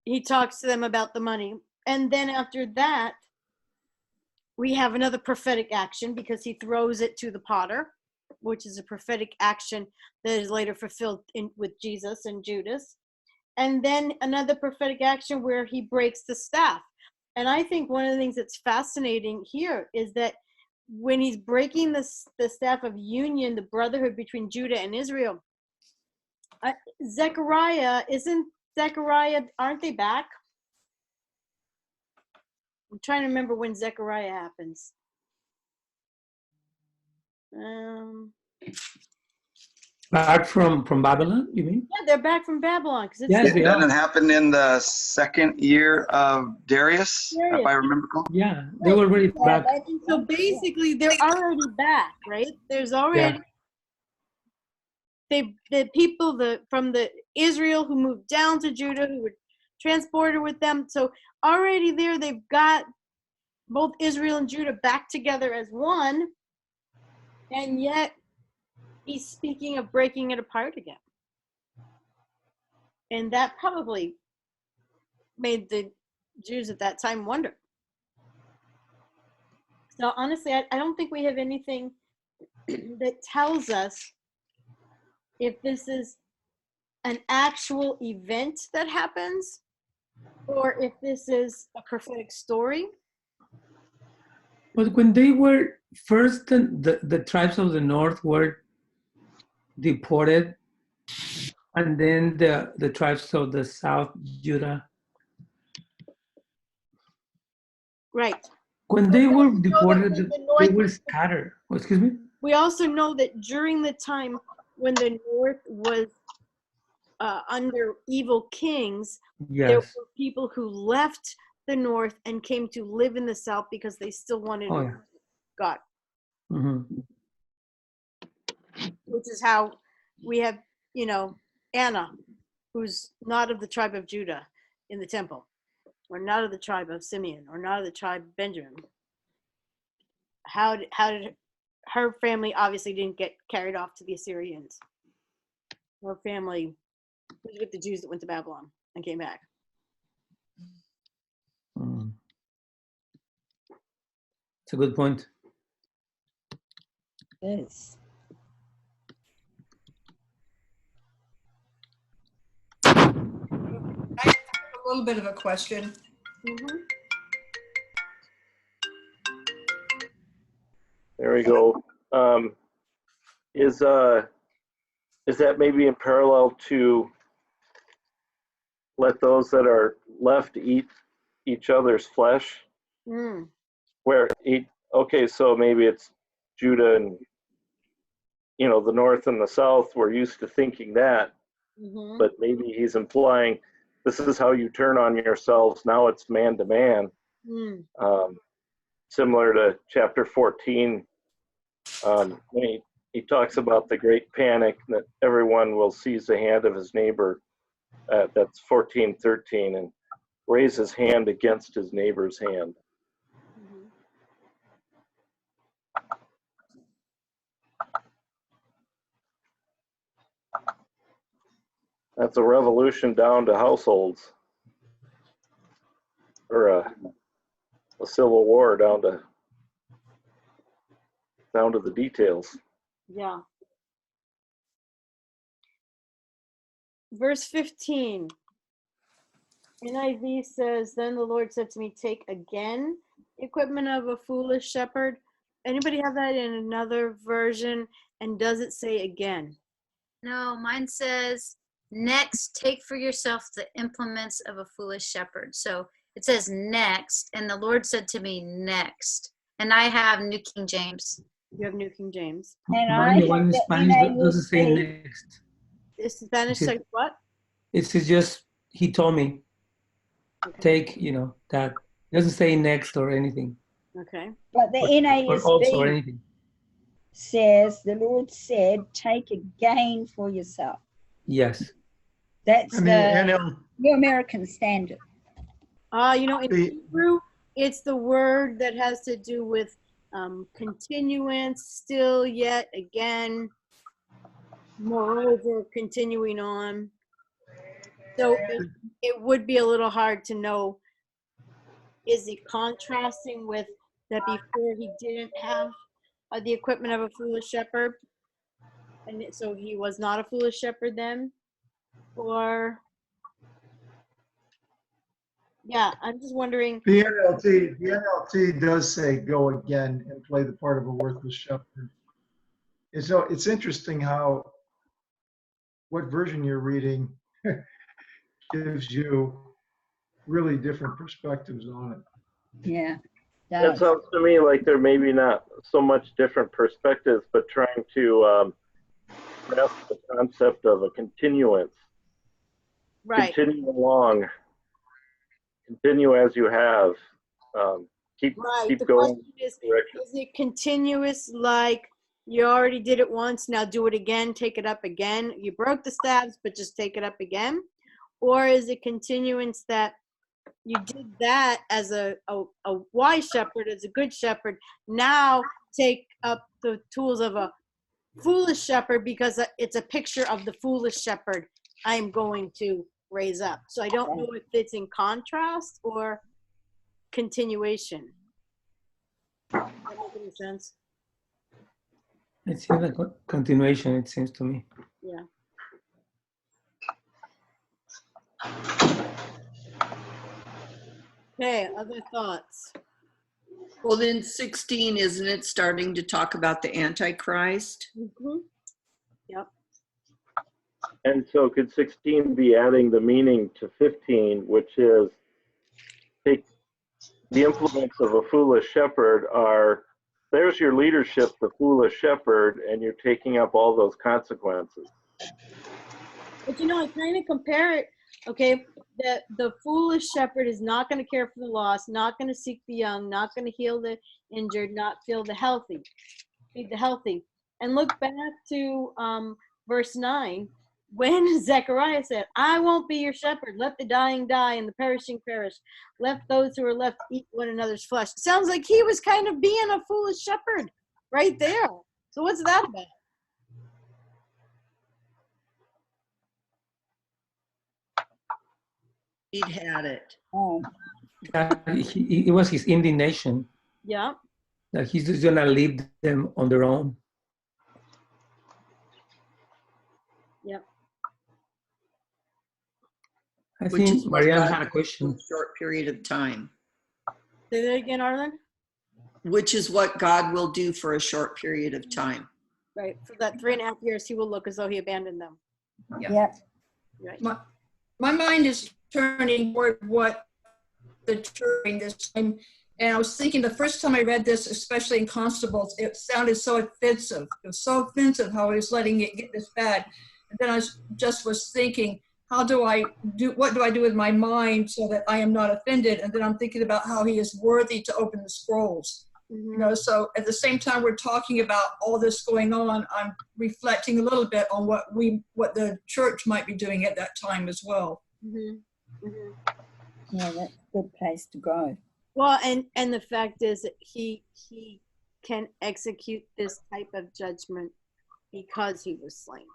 Speaker 1: he talks to them about the money. And then after that, we have another prophetic action because he throws it to the potter, which is a prophetic action that is later fulfilled with Jesus and Judas. And then another prophetic action where he breaks the staff. And I think one of the things that's fascinating here is that when he's breaking the staff of union, the brotherhood between Judah and Israel, Zechariah, aren't they back? I'm trying to remember when Zechariah happens.
Speaker 3: Back from Babylon, you mean?
Speaker 1: Yeah, they're back from Babylon.
Speaker 3: Yes, they
Speaker 4: Doesn't
Speaker 3: are.
Speaker 4: happen in the second year of Darius, if I remember correctly?
Speaker 3: Yeah, they were already back.
Speaker 1: So basically, they're already back, right? There's already the people from the Israel who moved down to Judah, who were transported with them. So already there, they've got both Israel and Judah back together as one, and yet he's speaking of breaking it apart again. And that probably made the Jews at that time wonder. So honestly, I don't think we have anything that tells us if this is an actual event that happens or if this is a prophetic story.
Speaker 3: But when they were first, the tribes of the north were deported, and then the tribes of the south, Judah.
Speaker 1: Right.
Speaker 3: When they were deported, they were scattered. Oh, excuse me?
Speaker 1: We also know that during the time when the north was under evil kings, there were people who left the north and came to live in the south because they still wanted God.
Speaker 3: Mm-hmm.
Speaker 1: Which is how we have, Anna, who's not of the tribe of Judah in the temple, or not of the tribe of Simeon, or not of the tribe of Benjamin. How did her family obviously didn't get carried off to the Assyrians? Her family was with the Jews that went to Babylon and came back.
Speaker 3: It's a good point.
Speaker 5: Yes.
Speaker 7: I have a little bit of a question.
Speaker 11: There we go. Is that maybe in parallel to let those that are left eat each other's flesh? Where so maybe it's Judah and the north and the south. We're used to thinking that, but maybe he's implying this is how you turn on yourselves. Now it's man to man. Similar to chapter 14, when he talks about the great panic that everyone will seize the hand of his neighbor. That's 14:13, and raise his hand against his neighbor's hand. That's a revolution down to households, or a civil war down to the details.
Speaker 1: Yeah. Verse 15. NIV says, "Then the Lord said to me, take again the equipment of a foolish shepherd." Anybody have that in another version? And does it say again?
Speaker 6: No, mine says, next, take for yourself the implements of a foolish shepherd. So it says next, and the Lord said to me, next. And I have New King James.
Speaker 1: You have New King James.
Speaker 5: And I have
Speaker 3: in
Speaker 5: the
Speaker 3: Spanish doesn't say
Speaker 5: NASB.
Speaker 3: next.
Speaker 1: This Spanish says what?
Speaker 3: It's just, he told me, take, that. It doesn't say next or anything.
Speaker 1: Okay.
Speaker 5: But the
Speaker 3: Or also or
Speaker 5: NASB
Speaker 3: anything.
Speaker 5: says, the Lord said, take again for yourself.
Speaker 3: Yes.
Speaker 5: That's
Speaker 12: NL,
Speaker 5: New American Standard.
Speaker 1: In Hebrew, it's the word that has to do with continuance, still, yet, again, moreover, continuing on. So it would be a little hard to know, is he contrasting with that before he didn't have the equipment of a foolish shepherd, and so he was not a foolish shepherd then? Or Yeah, I'm just wondering.
Speaker 12: The NLT does say go again and play the part of a worthless shepherd. And so it's interesting how what version you're reading gives you really different perspectives on it.
Speaker 5: Yeah.
Speaker 11: It sounds to me like they're maybe not so much different perspectives, but trying to grasp the concept of a continuance.
Speaker 1: Right.
Speaker 11: Continue along. Continue as you have. Keep
Speaker 1: The
Speaker 11: going.
Speaker 1: question is it continuous, like you already did it once, now do it again, take it up again? You broke the staves, but just take it up again? Or is it continuance that you did that as a wise shepherd, as a good shepherd, now take up the tools of a foolish shepherd because it's a picture of the foolish shepherd I'm going to raise up? So I don't know if it's in contrast or continuation. Does that make any sense?
Speaker 3: It seems like a continuation, it seems to me.
Speaker 1: Yeah. Okay, other thoughts?
Speaker 9: Well, then 16, isn't it starting to talk about the Antichrist?
Speaker 1: Mm-hmm. Yep.
Speaker 11: And so could 16 be adding the meaning to 15, which is take the implements of a foolish shepherd are, there's your leadership, the foolish shepherd, and you're taking up all those consequences.
Speaker 1: But I kind of compare it, okay, that the foolish shepherd is not going to care for the lost, not going to seek the young, not going to heal the injured, not feed the healthy. And look back to verse 9, when Zechariah said, I won't be your shepherd. Let the dying die and the perishing perish. Let those who are left eat one another's flesh. Sounds like he was kind of being a foolish shepherd right there. So what's that about?
Speaker 9: He'd had it.
Speaker 5: Oh.
Speaker 3: It was his indignation.
Speaker 1: Yeah.
Speaker 3: That he's just gonna leave them on their own.
Speaker 1: Yep.
Speaker 3: I
Speaker 9: Which
Speaker 3: think
Speaker 9: is what
Speaker 3: Marianne
Speaker 9: God
Speaker 3: had a question.
Speaker 9: for a short period of time.
Speaker 1: Say that again, Arlen.
Speaker 9: Which is what God will do for a short period of time.
Speaker 1: Right. For that 3.5 years, he will look as though he abandoned them.
Speaker 5: Yep.
Speaker 1: Right.
Speaker 7: My mind is turning toward what the church during this time. And I was thinking the first time I read this, especially in Constables, it sounded so offensive. It was so offensive how he was letting it get this bad. And then I was thinking, what do I do with my mind so that I am not offended? And then I'm thinking about how he is worthy to open the scrolls.
Speaker 1: Mm-hmm.
Speaker 7: So at the same time we're talking about all this going on, I'm reflecting a little bit on what the church might be doing at that time as well.
Speaker 1: Mm-hmm. Mm-hmm.
Speaker 5: Yeah, that's a good place to go.
Speaker 1: Well, and the fact is that he can execute this type of judgment because he was slain.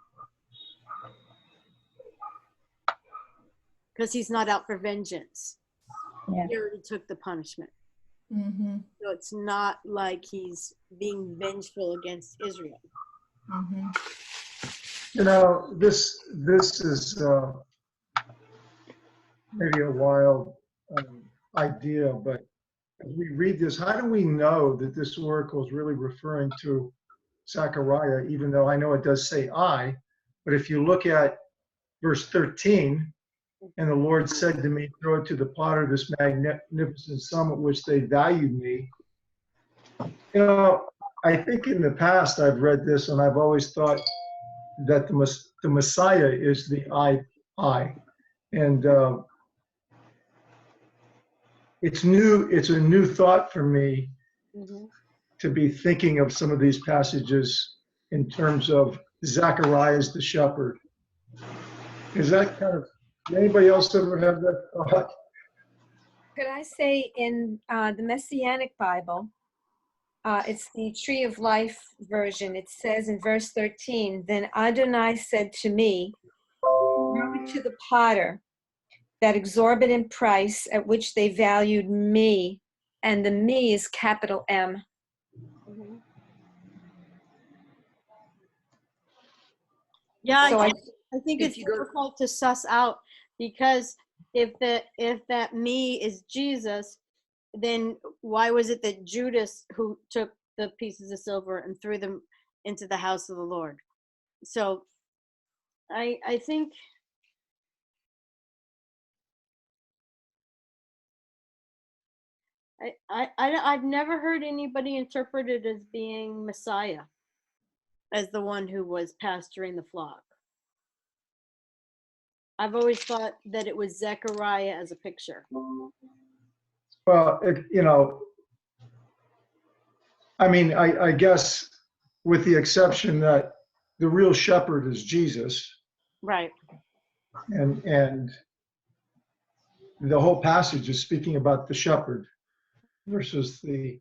Speaker 1: Because he's not out for vengeance.
Speaker 5: Yeah.
Speaker 1: He already took the punishment.
Speaker 7: Mm-hmm.
Speaker 1: So it's not like he's being vengeful against Israel.
Speaker 7: Mm-hmm.
Speaker 12: This is maybe a wild idea, but as we read this, how do we know that this oracle is really referring to Zechariah, even though I know it does say I, but if you look at verse 13, and the Lord said to me, throw it to the potter, this magnificent sum at which they valued me. I think in the past I've read this and I've always thought that the Messiah is the I. And it's a new thought for me to be thinking of some of these passages in terms of Zechariah as the shepherd. Is that kind of, did anybody else ever have that thought?
Speaker 2: Could I say in the Messianic Bible, it's the Tree of Life version. It says in verse 13, then Adonai said to me, throw it to the potter, that exorbitant price at which they valued me, and the me is capital M.
Speaker 1: Mm-hmm. Yeah,
Speaker 2: So
Speaker 1: I think it's difficult to suss out because if that me is Jesus, then why was it that Judas who took the pieces of silver and threw them into the house of the Lord? So I think I've never heard anybody interpret it as being Messiah, as the one who was pasturing the flock. I've always thought that it was Zechariah as a picture.
Speaker 12: Well, I mean, I guess with the exception that the real shepherd is Jesus,
Speaker 1: Right.
Speaker 12: and the whole passage is speaking about the shepherd versus the,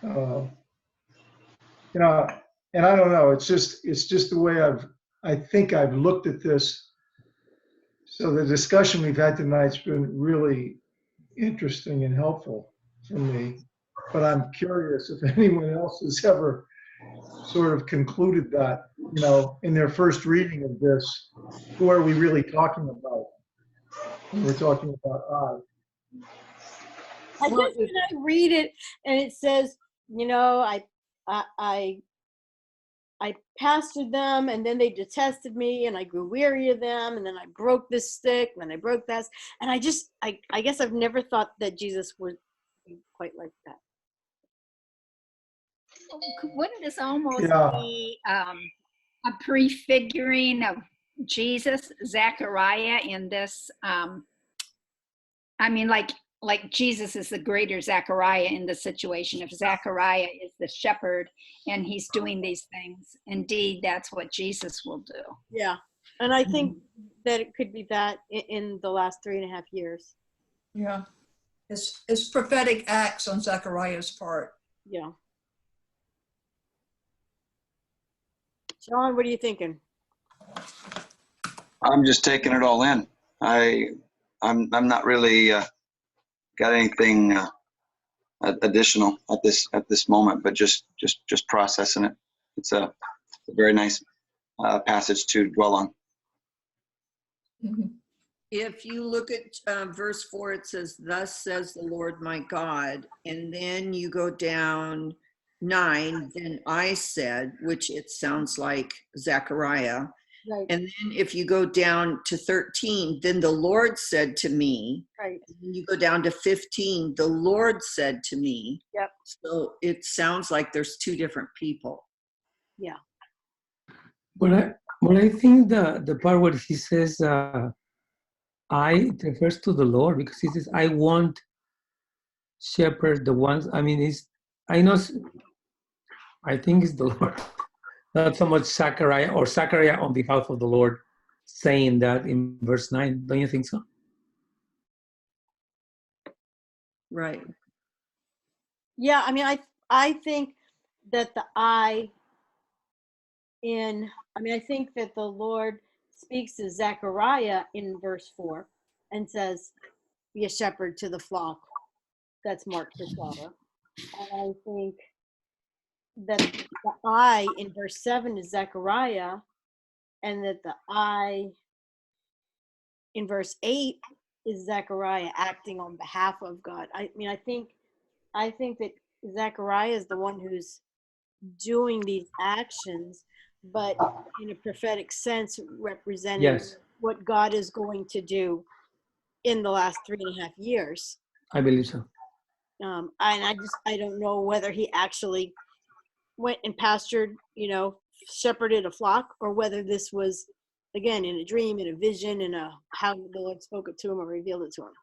Speaker 12: and I don't know, it's just the way I think I've looked at this. So the discussion we've had tonight's been really interesting and helpful for me, but I'm curious if anyone else has ever sort of concluded that, in their first reading of this, who are we really talking about? We're talking about
Speaker 1: I guess when I read it and it says, I pastored them and then they detested me and I grew weary of them and then I broke this stick and then I broke that. And I guess I've never thought that Jesus would be quite like that.
Speaker 8: Wouldn't this almost
Speaker 12: Yeah.
Speaker 8: be a prefiguring of Jesus, Zechariah, in this? I mean, like Jesus is the greater Zechariah in this situation. If Zechariah is the shepherd and he's doing these things, indeed, that's what Jesus will do.
Speaker 1: Yeah. And I think that it could be that in the last 3.5 years.
Speaker 7: Yeah. It's prophetic acts on Zechariah's part.
Speaker 1: Yeah. John, what are you thinking?
Speaker 4: I'm just taking it all in. I'm not really got anything additional at this moment, but just processing it. It's a very nice passage to dwell on.
Speaker 7: Mm-hmm.
Speaker 9: If you look at verse 4, it says, "Thus says the Lord my God," and then you go down 9, "Then I said," which it sounds like Zechariah.
Speaker 1: Right.
Speaker 9: And then if you go down to 13, "Then the Lord said to me."
Speaker 1: Right.
Speaker 9: And then you go down to 15, "The Lord said to me."
Speaker 1: Yep.
Speaker 9: So it sounds like there's two different people.
Speaker 1: Yeah.
Speaker 3: Well, I think the part where he says, it refers to the Lord, because he says, "I won't shepherd the ones." I mean, I think it's the Lord, not so much Zechariah on behalf of the Lord saying that in verse 9. Don't you think so?
Speaker 9: Right.
Speaker 1: Yeah, I mean, I think that I think that the Lord speaks to Zechariah in verse 4 and says, "Be a shepherd to the flock that's marked for slaughter." And I think that the I in verse 7 is Zechariah, and that the I in verse 8 is Zechariah acting on behalf of God. I think that Zechariah is the one who's doing these actions, but in a prophetic sense, representing
Speaker 3: Yes,
Speaker 1: what God is going to do in the last 3.5 years.
Speaker 3: I believe so.
Speaker 1: And I don't know whether he actually went and pastured, shepherded a flock, or whether this was, again, in a dream, in a vision, how the Lord spoke it to him or revealed it to him.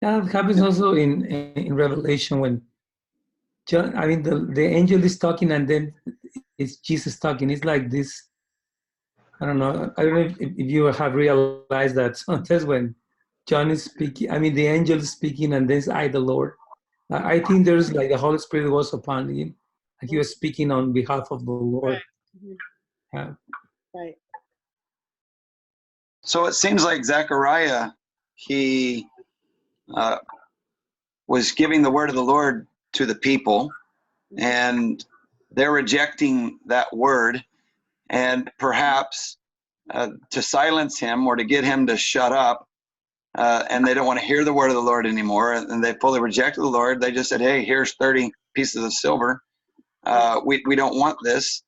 Speaker 3: That happens also in Revelation when John, the angel is talking and then it's Jesus talking. It's like this. I don't know if you have realized that sometimes when John is speaking, the angel is speaking and then it's I, the Lord. I think there's like the Holy Spirit was upon him. He was speaking on behalf of the Lord.
Speaker 1: Right. Mm-hmm.
Speaker 3: Yeah.
Speaker 1: Right.
Speaker 4: So it seems like Zechariah, he was giving the word of the Lord to the people, and they're rejecting that word, and perhaps to silence him or to get him to shut up, and they don't want to hear the word of the Lord anymore, and they fully rejected the Lord. They just said, hey, here's 30 pieces of silver. We don't want this.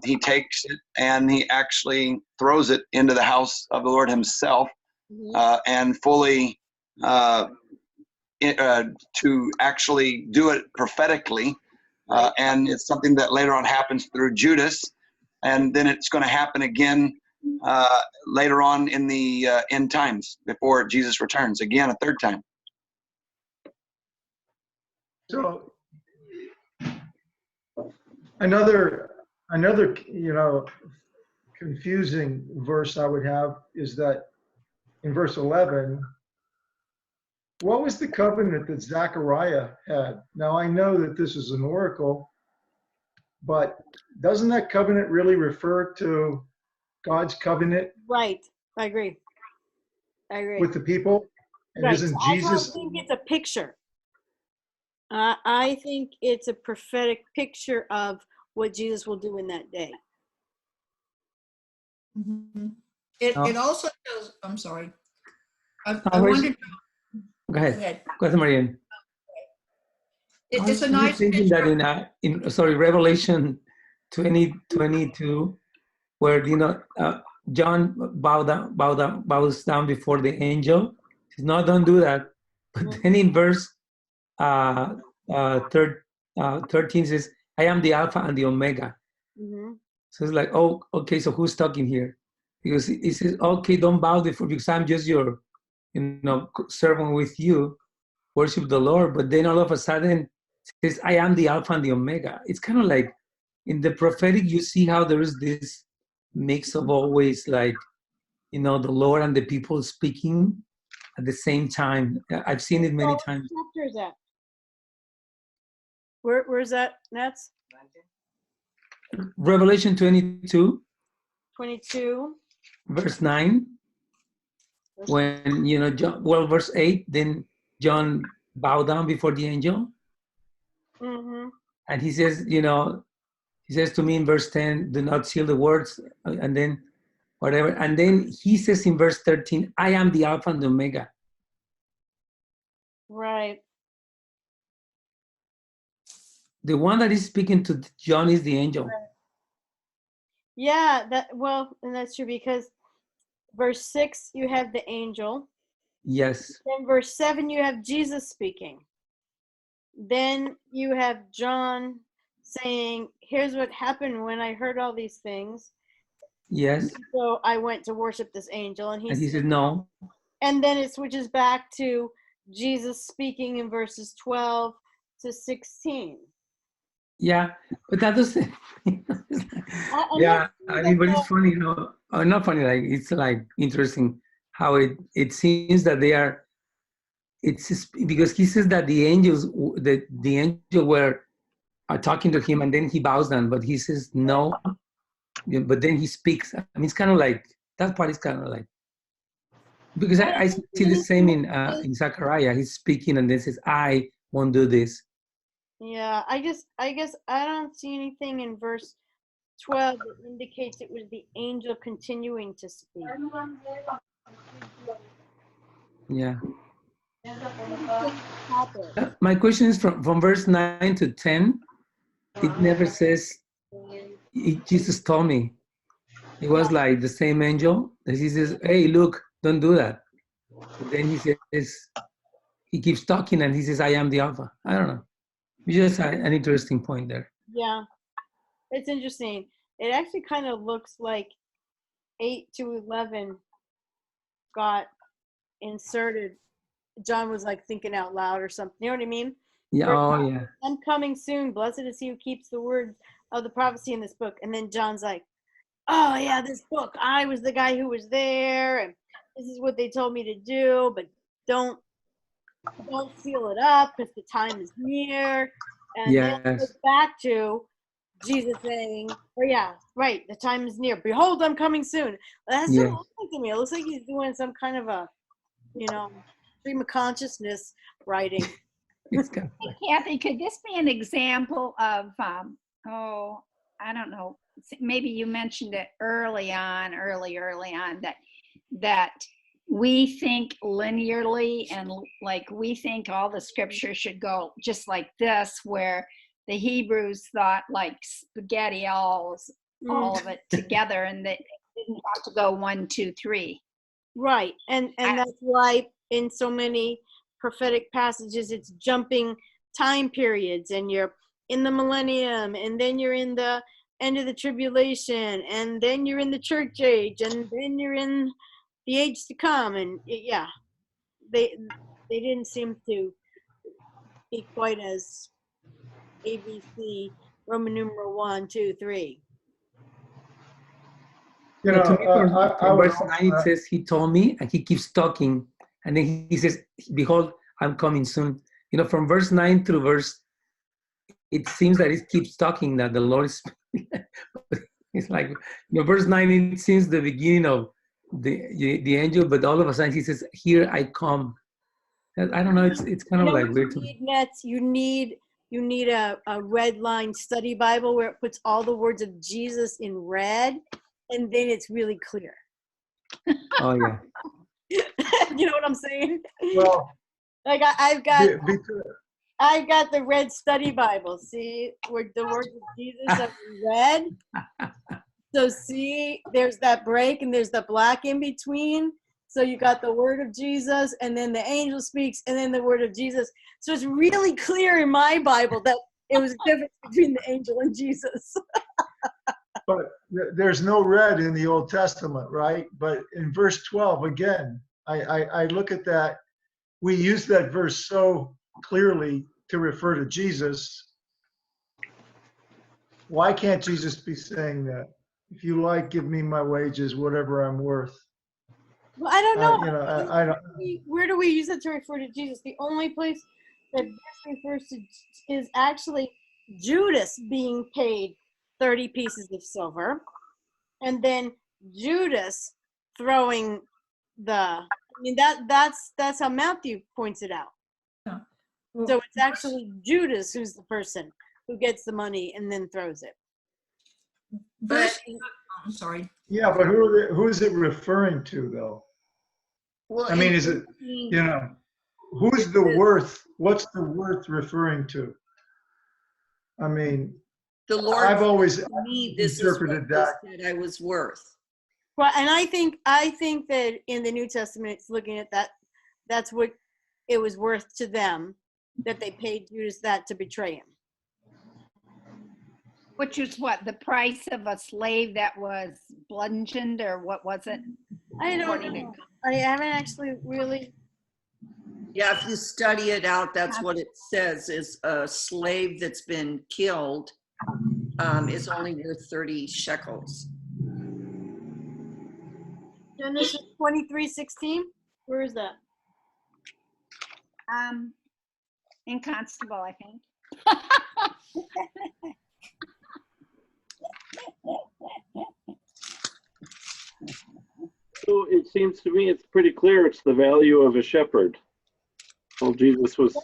Speaker 4: He takes it and he actually throws it into the house of the Lord himself, and fully to actually do it prophetically. And it's something that later on happens through Judas, and then it's going to happen again later on in the end times before Jesus returns again a third time.
Speaker 12: So another confusing verse I would have is that in verse 11, what was the covenant that Zechariah had? Now I know that this is an oracle, but doesn't that covenant really refer to God's covenant?
Speaker 1: Right. I agree.
Speaker 12: With the people? And
Speaker 1: right.
Speaker 12: isn't
Speaker 1: So
Speaker 12: Jesus?
Speaker 1: I think it's a picture. I think it's a prophetic picture of what Jesus will do in that day.
Speaker 7: Mm-hmm. It also does. I'm sorry. I
Speaker 3: wondered. Go ahead. Go ahead, Marianne.
Speaker 7: It's a nice
Speaker 3: thinking
Speaker 7: picture.
Speaker 3: that in Revelation 20:22, where John bows down before the angel. He says, no, don't do that. But then in verse 13 says, I am the Alpha and the Omega. So it's like, oh, okay, so who's talking here? Because he says, okay, don't bow before, because I'm just your servant with you, worship the Lord. But then all of a sudden says, I am the Alpha and the Omega. It's kind of like in the prophetic, you see how there is this mix of always like, the Lord and the people speaking at the same time. I've seen it many times.
Speaker 1: What chapter is that? Where's that, Nats?
Speaker 3: Revelation 22.
Speaker 1: 22.
Speaker 3: Verse 9. When, John, verse 8, then John bowed down before the angel. And he says, he says to me in verse 10, do not seal the words, and then whatever. And then he says in verse 13, I am the Alpha and the Omega.
Speaker 1: Right.
Speaker 3: The one that is speaking to John is the angel.
Speaker 1: Right. Yeah, and that's true, because verse 6, you have the angel.
Speaker 3: Yes.
Speaker 1: Then verse 7, you have Jesus speaking. Then you have John saying, here's what happened when I heard all these things.
Speaker 3: Yes.
Speaker 1: So I went to worship this angel, and he
Speaker 3: said no.
Speaker 1: And then it switches back to Jesus speaking in verses 12 to 16.
Speaker 3: Yeah, but that doesn't. Yeah, I mean, but it's funny, not funny. Like it's like interesting how it seems that they are. It's just, because he says that the angels, the angel were talking to him, and then he bows down, but he says no. But then he speaks. I mean, it's kind of like that part is kind of like, because I see the same in Zechariah. He's speaking and then says, "I won't do this."
Speaker 1: Yeah, I guess I don't see anything in verse 12 that indicates it was the angel continuing to speak.
Speaker 3: Yeah. My question is from verse 9 to 10. It never says, Jesus told me. It was like the same angel. He says, hey, look, don't do that. But then he says, he keeps talking and he says, I am the Alpha. I don't know. It's just an interesting point there.
Speaker 1: Yeah, it's interesting. It actually kind of looks like 8 to 11 got inserted. John was like thinking out loud or something. You know what I mean?
Speaker 3: Yeah. Oh, yeah.
Speaker 1: I'm coming soon. Blessed is he who keeps the words of the prophecy in this book. And then John's like, oh, yeah, this book. I was the guy who was there. And this is what they told me to do. But don't seal it up because the time is near. And then it goes back to Jesus saying, oh, yeah, right, the time is near. Behold, I'm coming soon. That's what it looks like to me. It looks like he's doing some kind of a, stream of consciousness writing.
Speaker 8: Kathy, could this be an example of, I don't know, maybe you mentioned it early on, that we think linearly, and like we think all the scripture should go just like this, where the Hebrews thought like spaghetti, all of it together, and they didn't have to go 1, 2, 3.
Speaker 1: Right. And that's why in so many prophetic passages, it's jumping time periods, and you're in the millennium, and then you're in the end of the tribulation, and then you're in the church age, and then you're in the age to come. And yeah, they didn't seem to be quite as ABC, Roman numeral 1, 2, 3.
Speaker 12: You know,
Speaker 3: to me, from
Speaker 12: would
Speaker 3: verse 9, it says, he told me, and he keeps talking. And then he says, behold, I'm coming soon. You know, from verse 9 through verse, it seems that it keeps talking, that the Lord is, it's like, you know, verse 9, it seems the beginning of the angel, but all of a sudden he says, here I come. I don't know, it's kind of like weird to me.
Speaker 1: You need a red line study Bible where it puts all the words of Jesus in red, and then it's really clear.
Speaker 3: Oh yeah.
Speaker 1: You know what I'm saying?
Speaker 12: Well,
Speaker 1: like I've got the red study Bible. See, where the words of Jesus are in red. So see, there's that break and there's the black in between. So you got the word of Jesus, and then the angel speaks, and then the word of Jesus. So it's really clear in my Bible that it was a difference between the angel and Jesus.
Speaker 12: But there's no red in the Old Testament, right? But in verse 12, again, I look at that. We use that verse so clearly to refer to Jesus. Why can't Jesus be saying that? If you like, give me my wages, whatever I'm worth.
Speaker 1: Well, I don't know.
Speaker 12: I don't.
Speaker 1: Where do we use it to refer to Jesus? The only place that this refers to is actually Judas being paid 30 pieces of silver, and then Judas throwing that's how Matthew points it out.
Speaker 7: Yeah. Well,
Speaker 1: So it's actually Judas who's the person who gets the money and then throws it.
Speaker 7: I'm sorry.
Speaker 12: Yeah, but who is it referring to, though?
Speaker 9: Well,
Speaker 12: I mean, is it, you know, who's the worth? What's the worth referring to? I mean,
Speaker 9: the Lord,
Speaker 12: I've always
Speaker 9: this
Speaker 12: interpreted that.
Speaker 9: I was worth.
Speaker 1: Well, and I think that in the New Testament, it's looking at that. That's what it was worth to them, that they paid Judas that to betray him.
Speaker 8: Which is what, the price of a slave that was bludgeoned, or what was it?
Speaker 1: I don't know. I haven't actually really.
Speaker 9: Yeah, if you study it out, that's what it says, is a slave that's been killed is only worth 30 shekels.
Speaker 1: Genesis 23:16. Where is that?
Speaker 8: In Constable, I think.
Speaker 11: So it seems to me it's pretty clear it's the value of a shepherd. Well, Jesus is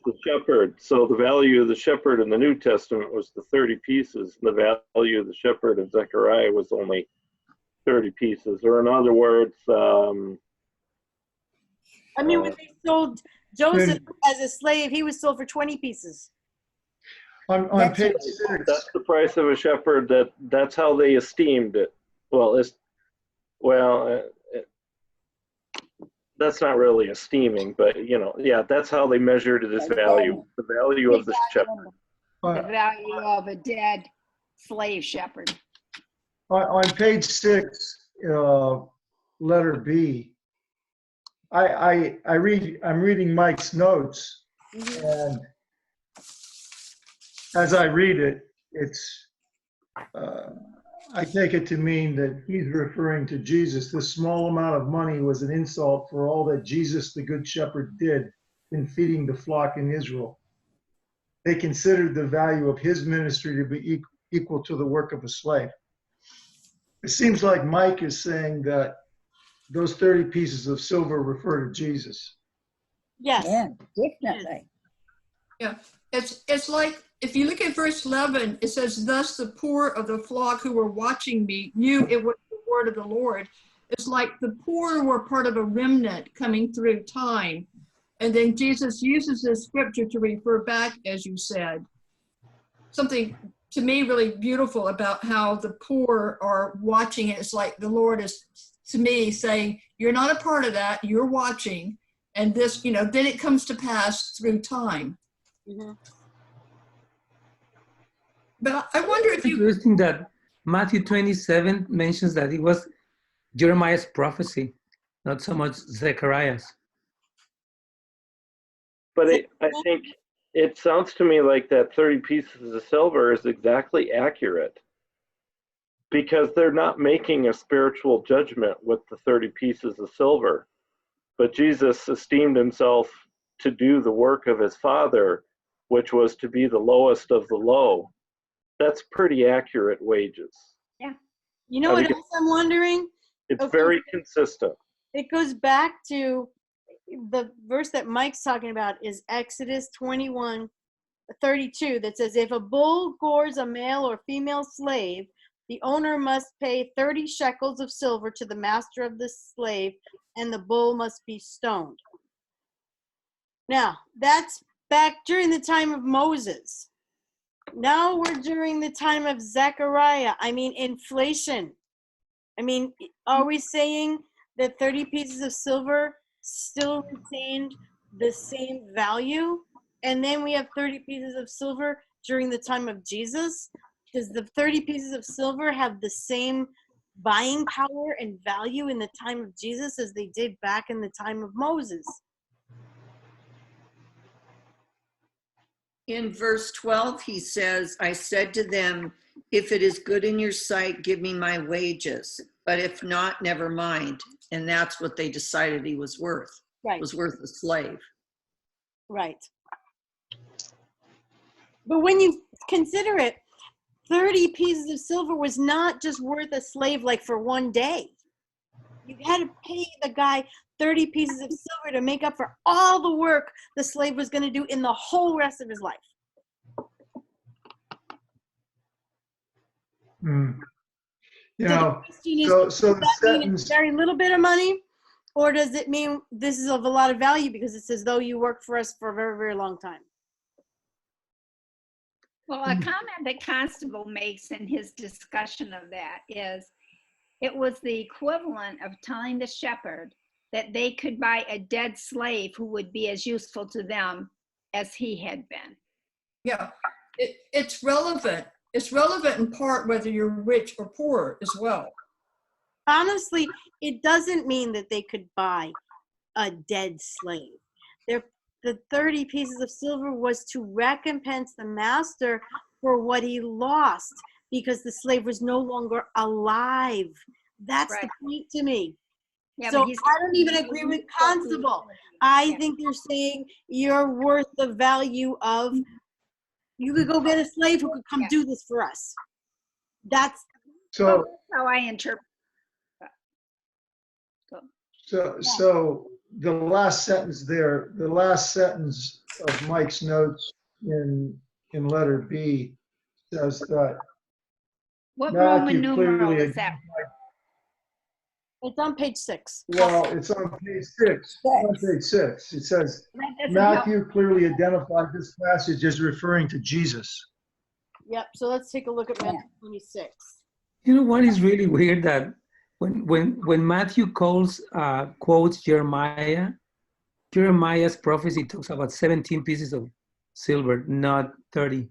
Speaker 11: the shepherd. So the value of the shepherd in the New Testament was the 30 pieces. The value of the shepherd in Zechariah was only 30 pieces. Or in other words,
Speaker 1: when they sold Joseph as a slave, he was sold for 20 pieces.
Speaker 12: On page 6.
Speaker 11: That's the price of a shepherd. That's how they esteemed it. That's not really esteeming, but that's how they measured this value. The value of the shepherd.
Speaker 8: The value of a dead slave shepherd.
Speaker 12: On page 6, letter B, I'm reading Mike's notes, and as I read it, I take it to mean that he's referring to Jesus. This small amount of money was an insult for all that Jesus, the Good Shepherd, did in feeding the flock in Israel. They considered the value of his ministry to be equal to the work of a slave. It seems like Mike is saying that those 30 pieces of silver refer to Jesus.
Speaker 1: Yes.
Speaker 5: Yeah, definitely.
Speaker 7: Yeah, it's like, if you look at verse 11, it says, thus the poor of the flock who were watching me knew it was the word of the Lord. It's like the poor were part of a remnant coming through time. And then Jesus uses this scripture to refer back, as you said. Something to me really beautiful about how the poor are watching it. It's like the Lord is, to me, saying, you're not a part of that, you're watching. And this, then it comes to pass through time.
Speaker 1: Mm-hmm.
Speaker 7: But I wonder if you...
Speaker 3: Interesting that Matthew 27 mentions that it was Jeremiah's prophecy, not so much Zechariah's.
Speaker 11: But I think it sounds to me like that 30 pieces of silver is exactly accurate, because they're not making a spiritual judgment with the 30 pieces of silver. But Jesus esteemed himself to do the work of his Father, which was to be the lowest of the low. That's pretty accurate wages.
Speaker 8: Yeah.
Speaker 1: You know what else I'm wondering?
Speaker 11: It's very consistent.
Speaker 1: It goes back to the verse that Mike's talking about is Exodus 21:32 that says, if a bull gores a male or female slave, the owner must pay 30 shekels of silver to the master of the slave, and the bull must be stoned. Now, that's back during the time of Moses. Now we're during the time of Zechariah. I mean, inflation. I mean, are we saying that 30 pieces of silver still retained the same value? And then we have 30 pieces of silver during the time of Jesus? Does the 30 pieces of silver have the same buying power and value in the time of Jesus as they did back in the time of Moses?
Speaker 9: In verse 12, he says, I said to them, if it is good in your sight, give me my wages. But if not, never mind. And that's what they decided he was worth.
Speaker 1: Right.
Speaker 9: Was worth a slave.
Speaker 1: Right. But when you consider it, 30 pieces of silver was not just worth a slave like for one day. You had to pay the guy 30 pieces of silver to make up for all the work the slave was going to do in the whole rest of his life.
Speaker 12: You know, so the sentence,
Speaker 1: very little bit of money, or does it mean this is of a lot of value because it's as though you worked for us for a very, very long time?
Speaker 8: Well, a comment that Constable makes in his discussion of that is, it was the equivalent of telling the shepherd that they could buy a dead slave who would be as useful to them as he had been.
Speaker 7: Yeah, it's relevant. It's relevant in part whether you're rich or poor as well.
Speaker 1: Honestly, it doesn't mean that they could buy a dead slave. The 30 pieces of silver was to recompense the master for what he lost because the slave was no longer alive. That's right. The point to me. Yeah, so I don't even agree with Constable. I think they're saying you're worth the value of, you could go get a slave who could come do this for us. That's
Speaker 8: how I interpret it.
Speaker 12: So the last sentence there, the last sentence of Mike's notes in letter B says that
Speaker 8: what Roman numeral is that?
Speaker 1: It's on page 6.
Speaker 12: Well, it's on page 6. On page 6. It says, Matthew clearly identified this passage as referring to Jesus.
Speaker 1: Yep, so let's take a look at Matthew 26.
Speaker 3: You know what is really weird, that when Matthew quotes Jeremiah, Jeremiah's prophecy talks about 17 pieces of silver, not 30.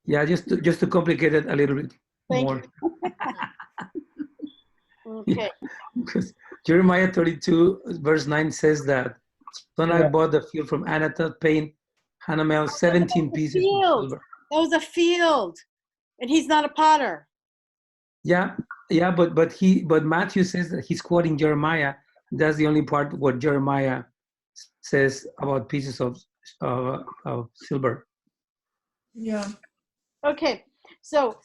Speaker 3: Yeah, just to complicate it a little bit more.
Speaker 1: Okay.
Speaker 3: Because Jeremiah 32 verse 9 says that when I bought the field from Anathoth, paying Hanamel 17 pieces of silver.
Speaker 1: That was a field, and he's not a potter.
Speaker 3: Yeah, but Matthew says that he's quoting Jeremiah. That's the only part what Jeremiah says about pieces of silver.
Speaker 7: Yeah.
Speaker 1: Okay, so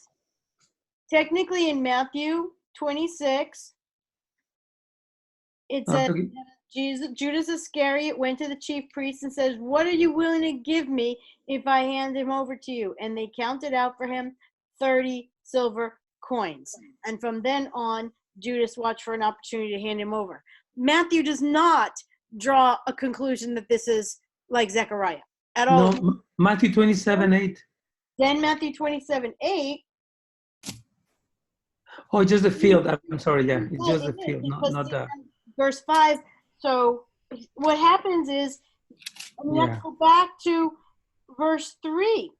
Speaker 1: technically in Matthew 26, it says Judas Iscariot went to the chief priests and says, "What are you willing to give me if I hand him over to you?" And they counted out for him 30 silver coins. And from then on, Judas watched for an opportunity to hand him over. Matthew does not draw a conclusion that this is like Zechariah at all.
Speaker 3: No, Matthew 27:8.
Speaker 1: Then Matthew 27:8.
Speaker 3: Oh, just the field. I'm sorry. Yeah, it's just the
Speaker 1: it is,
Speaker 3: field,
Speaker 1: because
Speaker 3: not the.
Speaker 1: verse 5. So what happens is, and
Speaker 3: Yeah.
Speaker 1: let's go back to verse 3.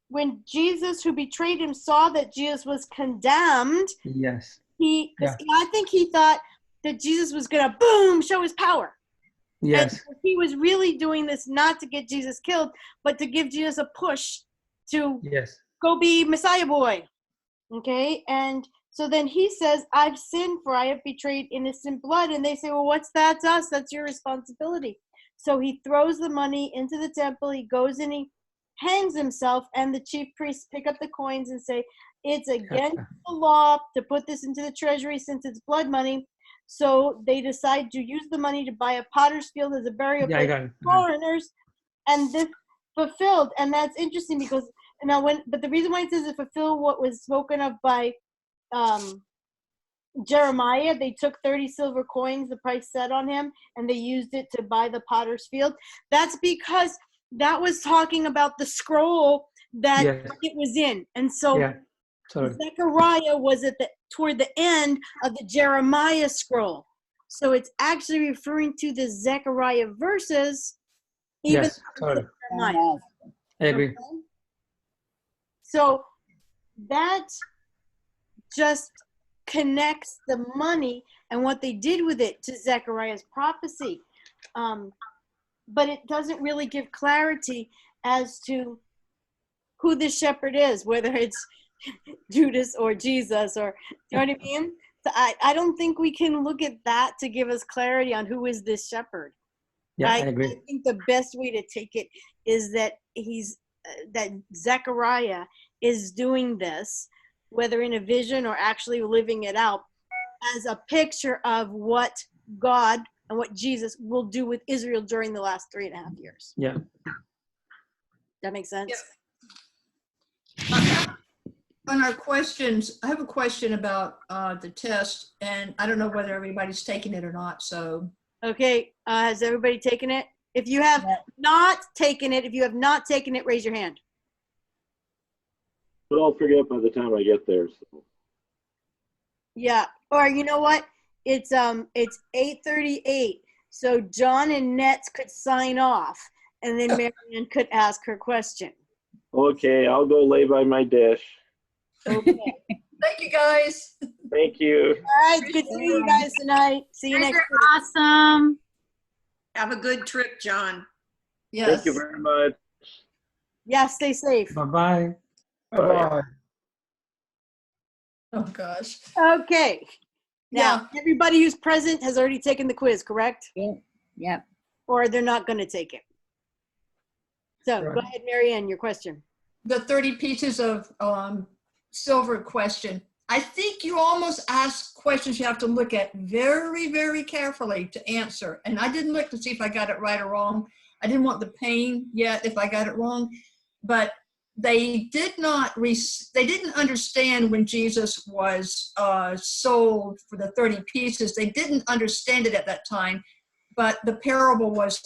Speaker 1: When Jesus, who betrayed him, saw that Jesus was condemned,
Speaker 3: Yes.
Speaker 1: I think he thought that Jesus was going to, boom, show his power.
Speaker 3: Yes.
Speaker 1: And he was really doing this not to get Jesus killed, but to give Jesus a push to
Speaker 3: Yes.
Speaker 1: go be Messiah boy. Okay? And so then he says, I've sinned, for I have betrayed innocent blood. And they say, well, what's that to us? That's your responsibility. So he throws the money into the temple. He goes and he hangs himself. And the chief priests pick up the coins and say, it's against the law to put this into the treasury since it's blood money. So they decide to use the money to buy a potter's field as a burial
Speaker 3: Yeah, I
Speaker 1: place
Speaker 3: got it.
Speaker 1: for foreigners. And this fulfilled. And that's interesting because now but the reason why it says it fulfilled what was spoken of by Jeremiah, they took 30 silver coins, the price set on him, and they used it to buy the potter's field. That's because that was talking about the scroll that it was in. And so Zechariah was toward the end of the Jeremiah scroll. So it's actually referring to the Zechariah verses.
Speaker 3: Yes, totally.
Speaker 1: Jeremiah.
Speaker 3: I agree.
Speaker 1: Okay? So that just connects the money and what they did with it to Zechariah's prophecy. But it doesn't really give clarity as to who the shepherd is, whether it's Judas or Jesus, or you know what I mean? So I don't think we can look at that to give us clarity on who is this shepherd.
Speaker 3: Yeah, I agree.
Speaker 1: I think the best way to take it is that that Zechariah is doing this, whether in a vision or actually living it out, as a picture of what God and what Jesus will do with Israel during the last 3.5 years.
Speaker 3: Yeah.
Speaker 1: That makes sense?
Speaker 7: On our questions, I have a question about the test, and I don't know whether everybody's taking it or not, so.
Speaker 1: Okay, has everybody taken it? If you have not taken it, raise your hand.
Speaker 11: But I'll forget by the time I get there. So.
Speaker 1: Yeah, or you know what? It's 8:38, so John and Nets could sign off, and then Marianne could ask her question.
Speaker 11: Okay, I'll go lay by my dish.
Speaker 1: Okay.
Speaker 7: Thank you, guys.
Speaker 11: Thank you.
Speaker 1: All right, good to see you guys tonight. See you next week.
Speaker 6: Awesome.
Speaker 9: Have a good trip, John.
Speaker 7: Yes.
Speaker 11: Thank you very much.
Speaker 1: Yeah, stay safe.
Speaker 3: Bye-bye.
Speaker 12: Bye-bye.
Speaker 7: Oh, gosh.
Speaker 1: Okay. Now, everybody who's present has already taken the quiz, correct?
Speaker 5: Yep.
Speaker 1: Or they're not going to take it. So
Speaker 12: Right.
Speaker 1: go ahead, Marianne, your question.
Speaker 7: The 30 pieces of silver question. I think you almost ask questions you have to look at very, very carefully to answer. And I didn't look to see if I got it right or wrong. I didn't want the pain yet if I got it wrong. But they didn't understand when Jesus was sold for the 30 pieces. They didn't understand it at that time, but the parable was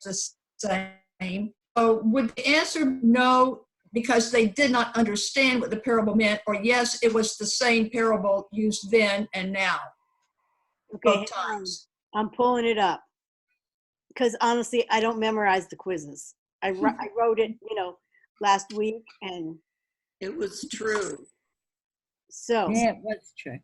Speaker 7: the same. So would the answer no, because they did not understand what the parable meant, or yes, it was the same parable used then and now?
Speaker 1: Okay,
Speaker 7: Both times.
Speaker 1: I'm pulling it up. Because honestly, I don't memorize the quizzes. I wrote it, last week, and
Speaker 9: It was true.
Speaker 1: so
Speaker 5: Yeah, it was true.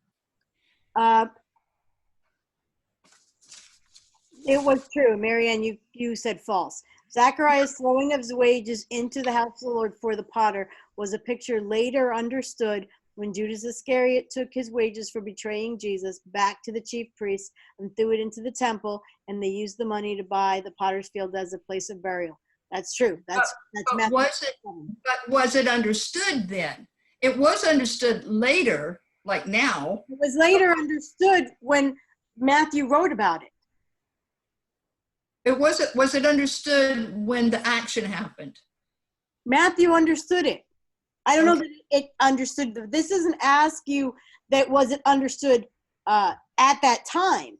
Speaker 1: It was true. Marianne, you said false. Zachariah's throwing of his wages into the house of the Lord for the potter was a picture later understood when Judas Iscariot took his wages for betraying Jesus back to the chief priests and threw it into the temple, and they used the money to buy the potter's field as a place of burial. That's true. That's
Speaker 7: But was it understood then? It was understood later, like now.
Speaker 1: It was later understood when Matthew wrote about it.
Speaker 7: Was it understood when the action happened?
Speaker 1: Matthew understood it. I don't know that it understood. This doesn't ask you that was it understood at that time,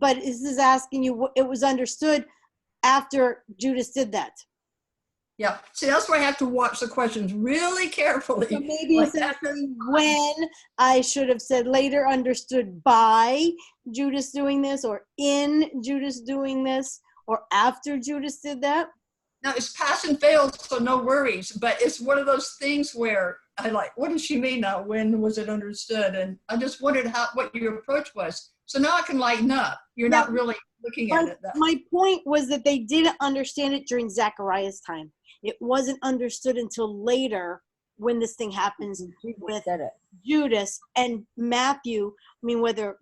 Speaker 1: but this is asking you it was understood after Judas did that.
Speaker 7: Yeah, see, that's why I have to watch the questions really carefully.
Speaker 1: So maybe
Speaker 7: Like
Speaker 1: instead of saying when, I should have said later understood by Judas doing this, or in Judas doing this, or after Judas did that.
Speaker 7: Now, it's pass and fail, so no worries, but it's one of those things where I like, what does she mean now? When was it understood? And I just wondered what your approach was. So now I can lighten up. You're not really looking at it that way.
Speaker 1: My point was that they didn't understand it during Zechariah's time. It wasn't understood until later when this thing happens with Judas and Matthew. I mean, whether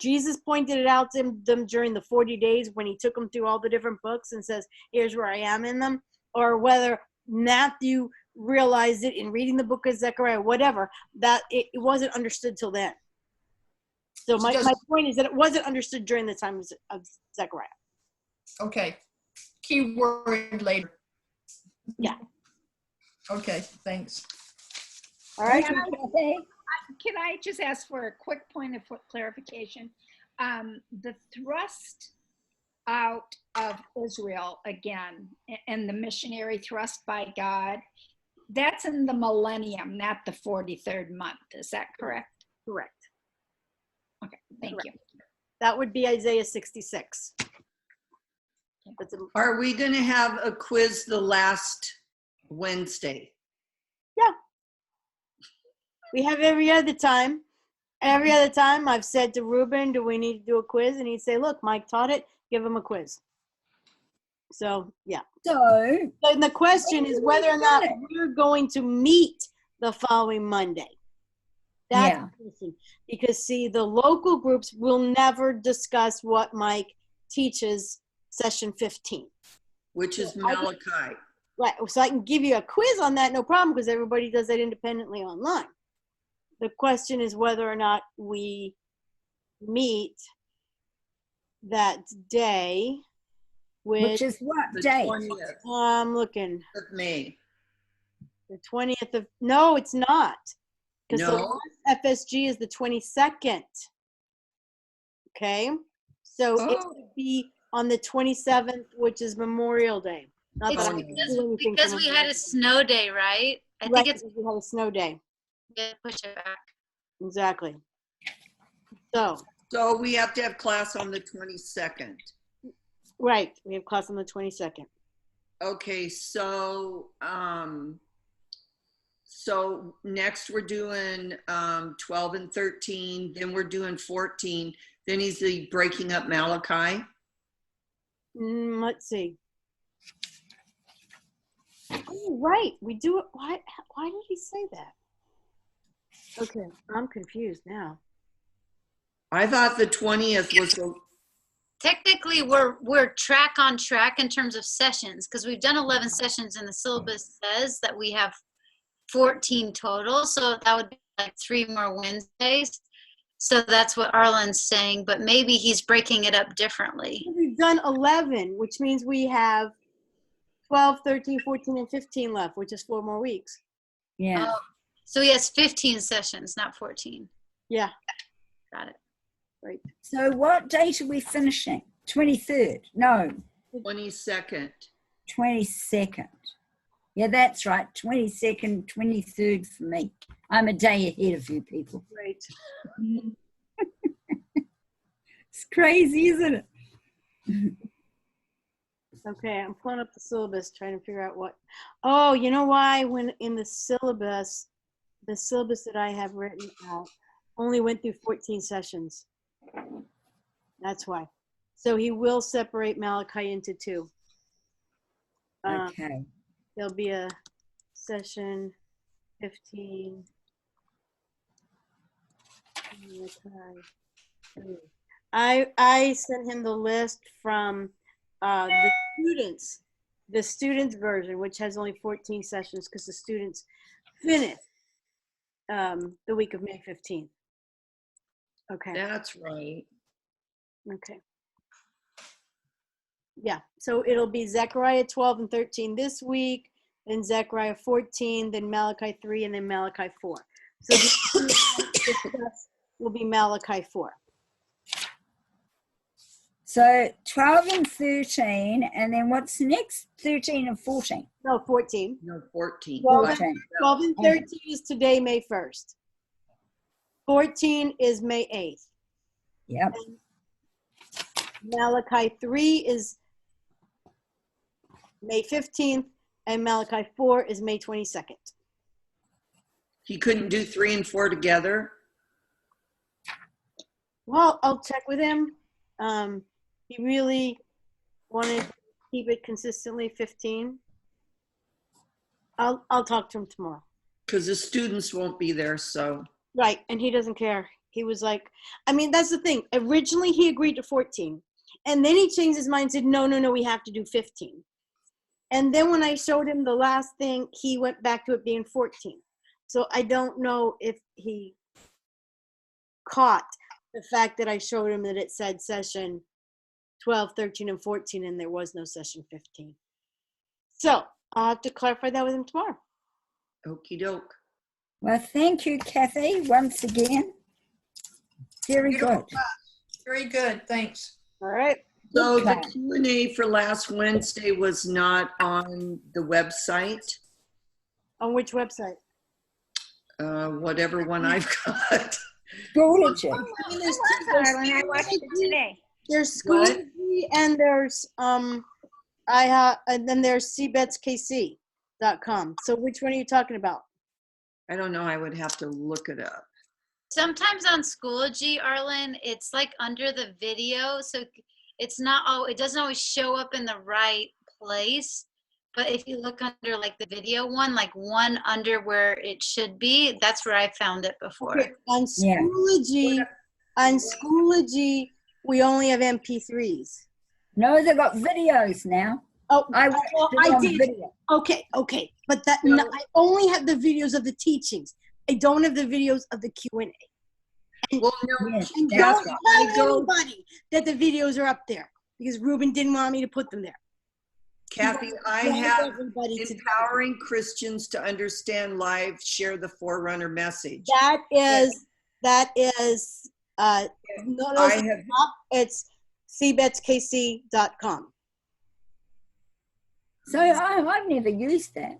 Speaker 1: Jesus pointed it out to them during the 40 days when he took them through all the different books and says, here's where I am in them, or whether Matthew realized it in reading the book of Zechariah, whatever, that it wasn't understood till then. So my point is that it wasn't understood during the time of Zechariah.
Speaker 7: Okay. Keyword later.
Speaker 1: Yeah.
Speaker 7: Okay, thanks.
Speaker 1: All right.
Speaker 8: Can I just ask for a quick point of clarification? The thrust out of Israel again, and the missionary thrust by God, that's in the millennium, not the 43rd month. Is that correct?
Speaker 1: Correct.
Speaker 8: Okay, thank you.
Speaker 1: That would be Isaiah 66.
Speaker 9: Are we going to have a quiz the last Wednesday?
Speaker 1: Yeah. We have every other time. Every other time I've said to Ruben, do we need to do a quiz? And he'd say, look, Mike taught it, give him a quiz. So, yeah.
Speaker 5: So
Speaker 1: the question is whether or not we're going to meet the following Monday. That's the question. Because, see, the local groups will never discuss what Mike teaches session 15.
Speaker 9: Which is Malachi.
Speaker 1: Right. So I can give you a quiz on that, no problem, because everybody does that independently online. The question is whether or not we meet that day.
Speaker 5: Which is what day?
Speaker 1: I'm looking.
Speaker 9: Of May.
Speaker 1: The 20th of, no, it's not. Because the
Speaker 9: No.
Speaker 1: last FSG is the 22nd. Okay. So it would be on the 27th, which is Memorial Day. Not
Speaker 6: It's
Speaker 1: that I'm
Speaker 6: because we had a snow day, right? I
Speaker 1: right,
Speaker 6: think it's
Speaker 1: we had a snow day.
Speaker 6: yeah, push it back.
Speaker 1: Exactly. So
Speaker 9: we have to have class on the 22nd.
Speaker 1: right, we have class on the 22nd.
Speaker 9: Okay, so next we're doing 12 and 13, then we're doing 14, then he's the breaking up Malachi.
Speaker 1: Let's see. Oh, right, we do it. Why did he say that? Okay, I'm confused now.
Speaker 9: I thought the 20th was the...
Speaker 6: Technically, we're track on track in terms of sessions because we've done 11 sessions and the syllabus says that we have 14 total. So that would be like 3 more Wednesdays. So that's what Arlen's saying, but maybe he's breaking it up differently.
Speaker 1: We've done 11, which means we have 12, 13, 14, and 15 left, which is 4 more weeks.
Speaker 5: Yeah.
Speaker 6: So he has 15 sessions, not 14.
Speaker 1: Yeah.
Speaker 6: Got it.
Speaker 1: Right.
Speaker 5: So what date are we finishing? 23rd? No.
Speaker 9: 22nd.
Speaker 5: 22nd. Yeah, that's right. 22nd, 23rd for me. I'm a day ahead of you people.
Speaker 1: Right.
Speaker 5: It's crazy, isn't it?
Speaker 1: Okay, I'm pulling up the syllabus, trying to figure out what. Oh, you know why? When in the syllabus that I have written out only went through 14 sessions. That's why. So he will separate Malachi into 2.
Speaker 5: Okay.
Speaker 1: There'll be a session 15. I sent him the list from the students version, which has only 14 sessions because the students finished the week of May 15th. Okay.
Speaker 9: That's right.
Speaker 1: Okay. Yeah, so it'll be Zechariah 12 and 13 this week, then Zechariah 14, then Malachi 3, and then Malachi 4. So the will be Malachi 4.
Speaker 5: So 12 and 13, and then what's next? 13 and 14.
Speaker 1: No, 14.
Speaker 9: No, 14.
Speaker 5: 14.
Speaker 1: 12 and 13 is today, May 1st. 14 is May 8th.
Speaker 5: Yep.
Speaker 1: And Malachi 3 is May 15th, and Malachi 4 is May 22nd.
Speaker 9: He couldn't do 3 and 4 together?
Speaker 1: Well, I'll check with him. He really wanted to keep it consistently 15. I'll talk to him tomorrow.
Speaker 9: Because the students won't be there, so.
Speaker 1: Right, and he doesn't care. He was like, I mean, that's the thing. Originally, he agreed to 14. And then he changed his mind and said, no, we have to do 15. And then when I showed him the last thing, he went back to it being 14. So I don't know if he caught the fact that I showed him that it said session 12, 13, and 14, and there was no session 15. So I'll have to clarify that with him tomorrow.
Speaker 9: Okie doke.
Speaker 5: Well, thank you, Kathy, once again. Very good.
Speaker 7: Very good, thanks.
Speaker 1: All right.
Speaker 9: So the Q&A for last Wednesday was not on the website?
Speaker 1: On which website?
Speaker 9: Whatever one I've got.
Speaker 5: Schoology.
Speaker 8: I watched it today.
Speaker 1: There's Schoology and there's and then there's cbetskc.com. So which one are you talking about?
Speaker 9: I don't know. I would have to look it up.
Speaker 6: Sometimes on Schoology, Arlen, it's like under the video, so it's not. Oh, it doesn't always show up in the right place. But if you look under like the video one, like one under where it should be, that's where I found it before.
Speaker 1: Okay. On Schoology, we only have MP3s.
Speaker 5: No, they've got videos now.
Speaker 1: Oh,
Speaker 5: I
Speaker 1: did.
Speaker 5: Video.
Speaker 1: Okay, but that no, I only have the videos of the teachings. I don't have the videos of the Q&A.
Speaker 9: Well, no,
Speaker 5: Yes,
Speaker 1: And
Speaker 5: that's
Speaker 1: don't
Speaker 5: right.
Speaker 1: tell anybody that the videos are up there because Ruben didn't want me to put them there.
Speaker 9: Kathy, I
Speaker 1: wanted
Speaker 9: have
Speaker 1: everybody to-
Speaker 9: empowering Christians to understand live, share the Forerunner message.
Speaker 1: That is no,
Speaker 9: I have
Speaker 1: it's cbetskc.com.
Speaker 5: So I've never used that.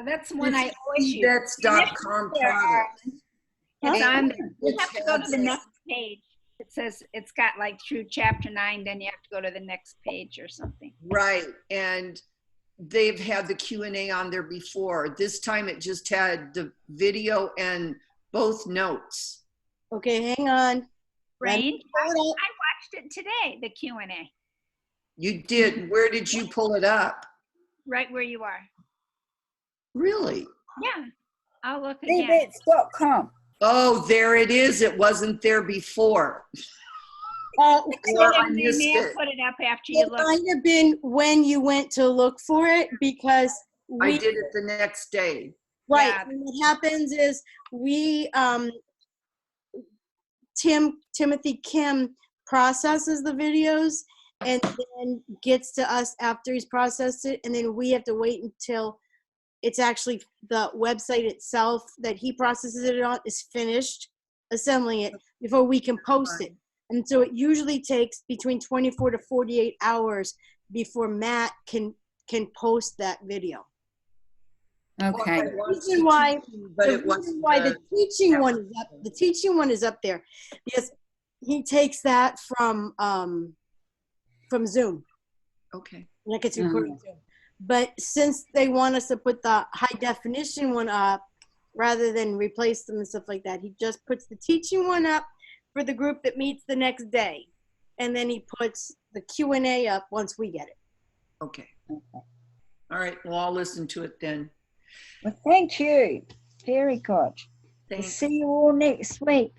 Speaker 8: That's one I always use.
Speaker 9: Bets.com product.
Speaker 8: It's on, you
Speaker 9: It
Speaker 8: have to go to the
Speaker 9: has-
Speaker 8: next page. It says it's got like through chapter 9, then you have to go to the next page or something.
Speaker 9: Right, and they've had the Q&A on there before. This time it just had the video and both notes.
Speaker 1: Okay, hang on.
Speaker 8: Rain, I
Speaker 1: Hold up.
Speaker 8: watched it today, the Q&A,
Speaker 9: You did. Where did you pull it up?
Speaker 8: right where you are.
Speaker 9: Really?
Speaker 8: Yeah, I'll look again.
Speaker 5: Cbets.com.
Speaker 9: Oh, there it is. It wasn't there before.
Speaker 1: Uh,
Speaker 9: Or I
Speaker 8: They
Speaker 9: missed
Speaker 8: may have
Speaker 9: it.
Speaker 8: put it up after you
Speaker 1: It
Speaker 8: look.
Speaker 1: might have been when you went to look for it because
Speaker 9: I did it the next day.
Speaker 1: right.
Speaker 8: Yeah.
Speaker 1: And what happens is we Timothy Kim processes the videos and then gets to us after he's processed it, and then we have to wait until it's actually the website itself that he processes it on is finished assembling it before we can post it. And so it usually takes between 24 to 48 hours before Matt can post that video.
Speaker 5: Okay.
Speaker 1: The reason why
Speaker 9: But
Speaker 1: the
Speaker 9: it
Speaker 1: reason
Speaker 9: wasn't
Speaker 1: why the teaching
Speaker 9: yeah.
Speaker 1: one is up, the teaching one is up there because he takes that from Zoom.
Speaker 9: Okay.
Speaker 1: Like it's recorded Zoom. But since they want us to put the high definition one up rather than replace them and stuff like that, he just puts the teaching one up for the group that meets the next day, and then he puts the Q&A up once we get it.
Speaker 9: Okay. All right. Well, I'll listen to it then.
Speaker 5: Well, thank you. Very good.
Speaker 9: Thanks.
Speaker 5: See you all next week.